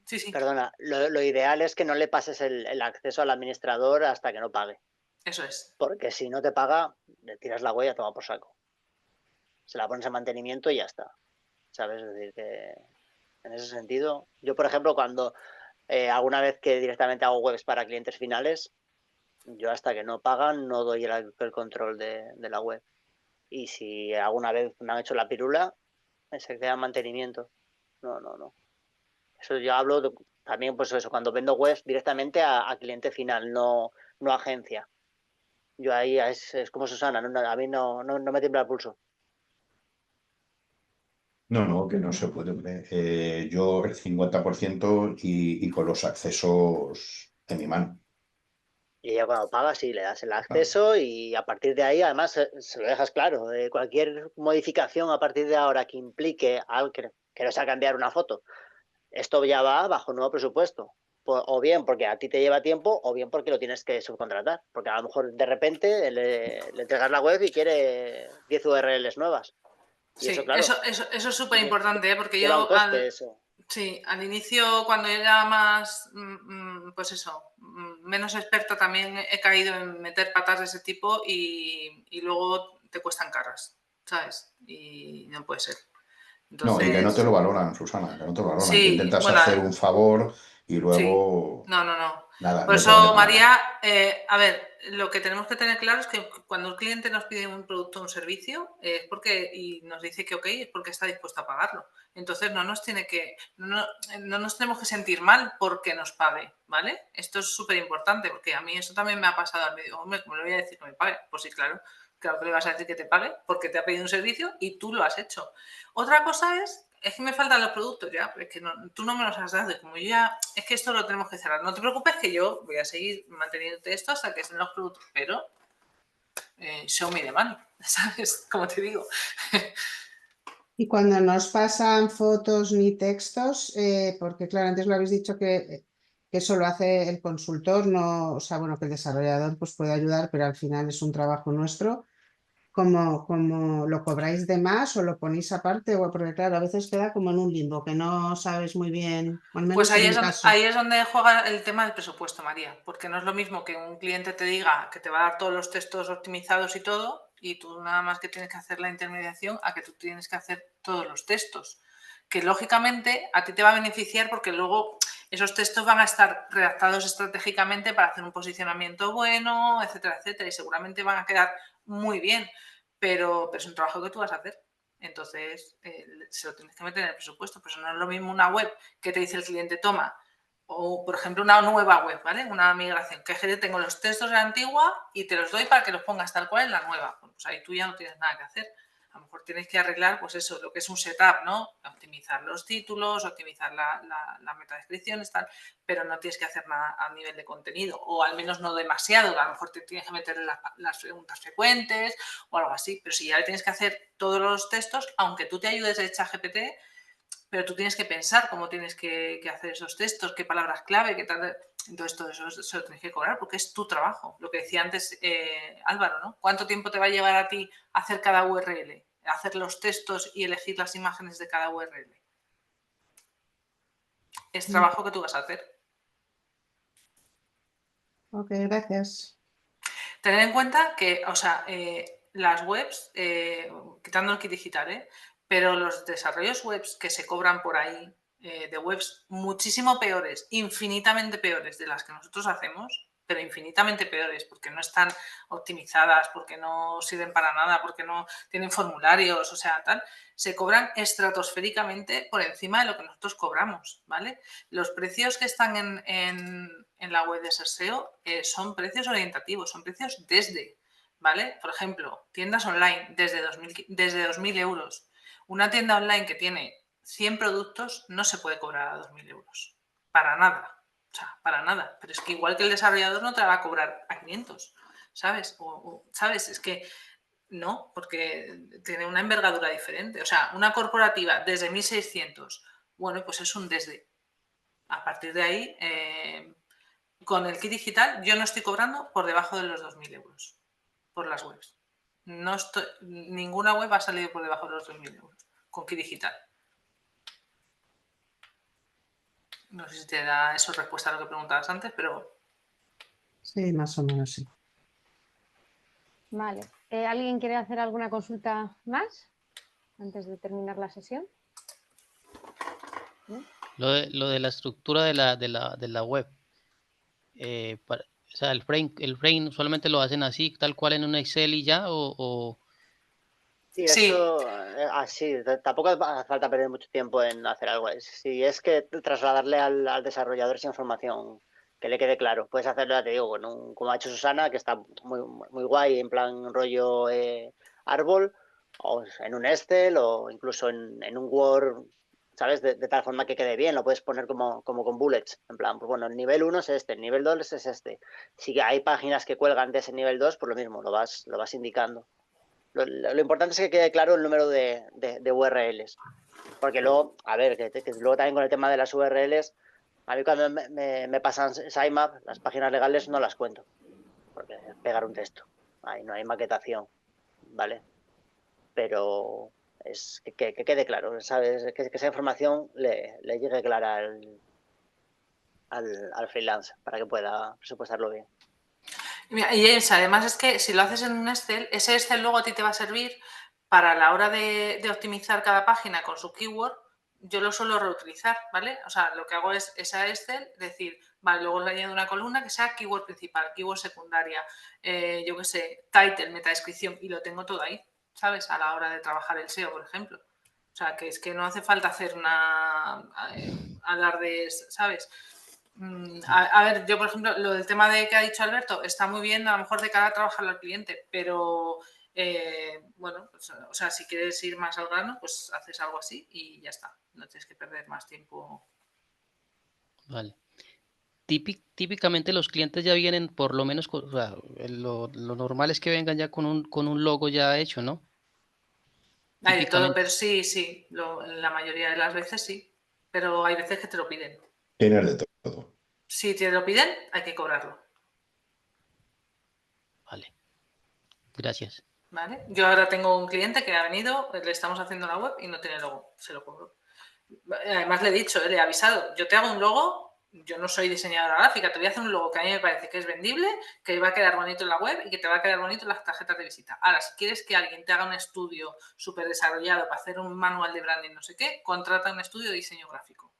sí, perdona, lo ideal es que no le pases el acceso al administrador hasta que no pague. eso es. Porque si no te paga, le tiras la huella, toma por saco. Se la pones en mantenimiento y ya está. ¿Sabes? Es decir, que en ese sentido, yo, por ejemplo, cuando alguna vez que directamente hago webs para clientes finales, yo hasta que no pagan no doy el control de la web. Y si alguna vez me han hecho la pirula, se queda en mantenimiento. No. Eso yo hablo también, pues eso, cuando vendo webs directamente a cliente final, no a agencia. Yo ahí es como Susana, a mí no me tiembla el pulso. No, que no se puede. Hombre. Yo el 50% y con los accesos en mi mano. Y ya cuando pagas, sí, le das el Claro. acceso y a partir de ahí, además, se lo dejas claro. Cualquier modificación a partir de ahora que implique algo que no sea cambiar una foto, esto ya va bajo nuevo presupuesto. O bien porque a ti te lleva tiempo o bien porque lo tienes que subcontratar. Porque a lo mejor de repente le entregas la web y quiere 10 URLs nuevas. Y eso, Sí, claro, eso es súper importante, porque lleva un yo coste eso. sí, al inicio, cuando era más, pues eso, menos experta, también he caído en meter patas de ese tipo y luego te cuestan caras, ¿sabes? Y no puede ser. No, y que no te Entonces, lo valoran, Susana, que no te lo valoran, que sí, intentas bueno, hacer un favor y sí, luego no. nada, Por no te vale eso, para nada. María, a ver, lo que tenemos que tener claro es que cuando un cliente nos pide un producto o un servicio es porque y nos dice que ok, es porque está dispuesto a pagarlo. Entonces no nos tenemos que sentir mal porque nos pague, ¿vale? Esto es súper importante porque a mí eso también me ha pasado al medio. Hombre, ¿cómo le voy a decir que me pague? Pues sí, claro que le vas a decir que te pague porque te ha pedido un servicio y tú lo has hecho. Otra cosa es que me faltan los productos ya, pero es que tú no me los has dado y como yo ya, es que esto lo tenemos que cerrar. No te preocupes que yo voy a seguir manteniéndote esto hasta que estén los productos, pero show me the money, ¿sabes? Como te digo. Y cuando nos pasan fotos ni textos, porque claro, antes lo habéis dicho que eso lo hace el consultor, no, o sea, bueno, que el desarrollador pues puede ayudar, pero al final es un trabajo nuestro. Como lo cobráis de más o lo ponéis aparte, o porque claro, a veces queda como en un limbo, que no sabes muy bien, al Pues menos en mi caso. ahí es donde juega el tema del presupuesto, María, porque no es lo mismo que un cliente te diga que te va a dar todos los textos optimizados y todo, y tú nada más que tienes que hacer la intermediación, a que tú tienes que hacer todos los textos, que lógicamente a ti te va a beneficiar porque luego esos textos van a estar redactados estratégicamente para hacer un posicionamiento bueno, etcétera, etcétera, y seguramente van a quedar muy bien, pero es un trabajo que tú vas a hacer. Entonces, se lo tienes que meter en el presupuesto. Pues no es lo mismo una web que te dice el cliente, toma, o por ejemplo una nueva web, ¿vale? Una migración, que tengo los textos de la antigua y te los doy para que los pongas tal cual en la nueva. Pues ahí tú ya no tienes nada que hacer. A lo mejor tienes que arreglar, pues eso, lo que es un setup, ¿no? Optimizar los títulos, optimizar la metadescripciones, tal, pero no tienes que hacer nada a nivel de contenido, o al menos no demasiado. A lo mejor te tienes que meter en las preguntas frecuentes o algo así, pero si ya le tienes que hacer todos los textos, aunque tú te ayudes de ChatGPT, pero tú tienes que pensar cómo tienes que hacer esos textos, qué palabras clave, qué tal. Entonces todo eso se lo tienes que cobrar porque es tu trabajo. Lo que decía antes Álvaro, ¿no? ¿Cuánto tiempo te va a llevar a ti hacer cada URL? Hacer los textos y elegir las imágenes de cada URL. Es trabajo que tú vas a hacer. Ok, gracias. Tener en cuenta que, o sea, las webs, quitando el kit digital, pero los desarrollos webs que se cobran por ahí, de webs muchísimo peores, infinitamente peores de las que nosotros hacemos, pero infinitamente peores porque no están optimizadas, porque no sirven para nada, porque no tienen formularios, o sea, tal, se cobran estratosféricamente por encima de lo que nosotros cobramos, ¿vale? Los precios que están en la web de SEO son precios orientativos, son precios desde, ¿vale? Por ejemplo, tiendas online desde 2.000 euros. Una tienda online que tiene 100 productos no se puede cobrar a 2.000 euros. Para nada. O sea, para nada. Pero es que igual que el desarrollador no te la va a cobrar a 500, ¿sabes? ¿sabes? Es que no, porque tiene una envergadura diferente. O sea, una corporativa desde 1.600, bueno, pues es un desde. A partir de ahí, con el kit digital yo no estoy cobrando por debajo de los 2.000 euros por las webs. No estoy, ninguna web ha salido por debajo de los 2.000 euros con kit digital. No sé si te da eso respuesta a lo que preguntabas antes, pero... Sí, más o menos sí. Vale. ¿Alguien quiere hacer alguna consulta más antes de terminar la sesión? ¿No? Lo de la estructura de la web. O sea, el frame solamente lo hacen así, tal cual en un Excel y ya, Sí, Sí. eso así, tampoco hace falta perder mucho tiempo en hacer algo. Si es que trasladarle al desarrollador esa información que le quede claro. Puedes hacerlo, ya te digo, como ha hecho Susana, que está muy guay, en plan rollo árbol, o en un Excel, o incluso en un Word, ¿sabes? De tal forma que quede bien, lo puedes poner como con bullets, en plan, pues bueno, el nivel 1 es este, el nivel 2 es este. Si hay páginas que cuelgan de ese nivel 2, pues lo mismo, lo vas indicando. Lo importante es que quede claro el número de URLs. Porque luego, a ver, que luego también con el tema de las URLs, a mí cuando me pasan sitemap, las páginas legales no las cuento. Porque es pegar un texto. Ahí no hay maquetación, ¿vale? Pero es que quede claro, ¿sabes? Que esa información le llegue clara al freelance para que pueda presupuestarlo bien. Y además es que si lo haces en un Excel, ese Excel luego a ti te va a servir para la hora de optimizar cada página con su keyword. Yo lo suelo reutilizar, ¿vale? O sea, lo que hago es esa Excel, decir, vale, luego le añado una columna que sea keyword principal, keyword secundaria, yo qué sé, title, metadescripción, y lo tengo todo ahí, ¿sabes? A la hora de trabajar el SEO, por ejemplo. O sea, que es que no hace falta hacer alardes, ¿sabes? A ver, yo por ejemplo, lo del tema de que ha dicho Alberto está muy bien, a lo mejor de cara a trabajarlo al cliente, pero bueno, pues, o sea, si quieres ir más al grano, pues haces algo así y ya está, no tienes que perder más tiempo. vale. Típicamente los clientes ya vienen por lo menos, o sea, lo normal es que vengan ya con un logo ya hecho, ¿no? Hay de todo, Típicamente. pero sí, la mayoría de las veces sí, pero hay veces que te lo piden. Tienes de todo. Si te lo piden, hay que cobrarlo. Vale. Gracias. ¿Vale? Yo ahora tengo un cliente que ha venido, le estamos haciendo la web y no tiene logo, se lo cobro. Además le he dicho, le he avisado, yo te hago un logo, yo no soy diseñadora gráfica, te voy a hacer un logo que a mí me parece que es vendible, que va a quedar bonito en la web y que te va a quedar bonito en las tarjetas de visita. Ahora, si quieres que alguien te haga un estudio súper desarrollado para hacer un manual de branding, no sé qué, contrata un estudio de diseño gráfico.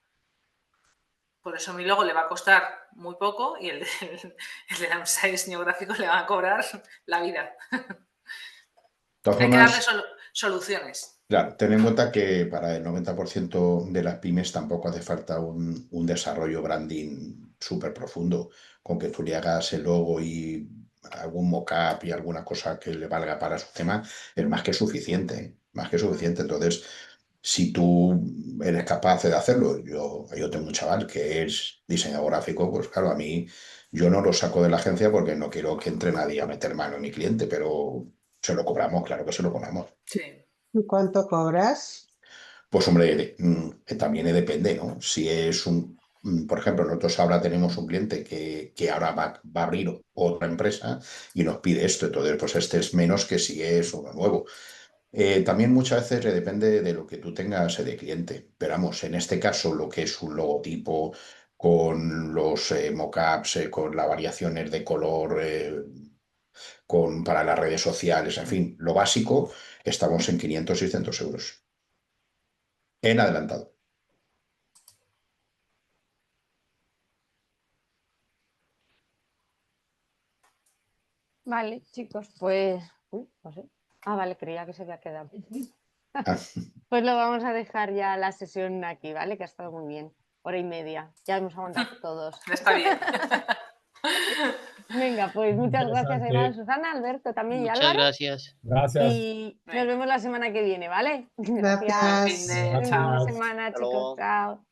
Por eso mi logo le va a costar muy poco y el de la empresa de diseño gráfico le va a cobrar la vida. Hay que darle soluciones. Claro, ten en cuenta que para el 90% de las pymes tampoco hace falta un desarrollo branding súper profundo. Con que tú le hagas el logo y algún mock-up y alguna cosa que le valga para su tema, es más que suficiente, ¿eh? Más que suficiente. Entonces, si tú eres capaz de hacerlo, yo tengo un chaval que es diseñador gráfico, pues claro, a mí yo no lo saco de la agencia porque no quiero que entre nadie a meter mano en mi cliente, pero se lo cobramos, claro que se lo cobramos. Sí. ¿Y cuánto cobras? Pues hombre, también depende, ¿no? Si es Por ejemplo, nosotros ahora tenemos un cliente que ahora va a abrir otra empresa y nos pide esto, entonces pues este es menos que si es uno nuevo. También muchas veces le depende de lo que tú tengas de cliente, pero vamos, en este caso lo que es un logotipo con los mockups, con las variaciones de color, para las redes sociales, en fin, lo básico, estamos en 500, 600 euros en adelantado. Vale, chicos, pues... Uy, no sé. Ah, vale, creía que se había quedado. Ah, Pues lo vamos a dejar ya la sesión aquí, ¿vale? Que ha estado muy bien. 1h30. Ya hemos aguantado todos. Está bien. Venga, pues muchas gracias a Iván, Susana, Alberto también y Muchas Álvaro. gracias. Gracias. Y nos Venga. vemos la semana que viene, ¿vale? Gracias. Fin de- Buena chao. semana, Hasta chicos. luego. Chao.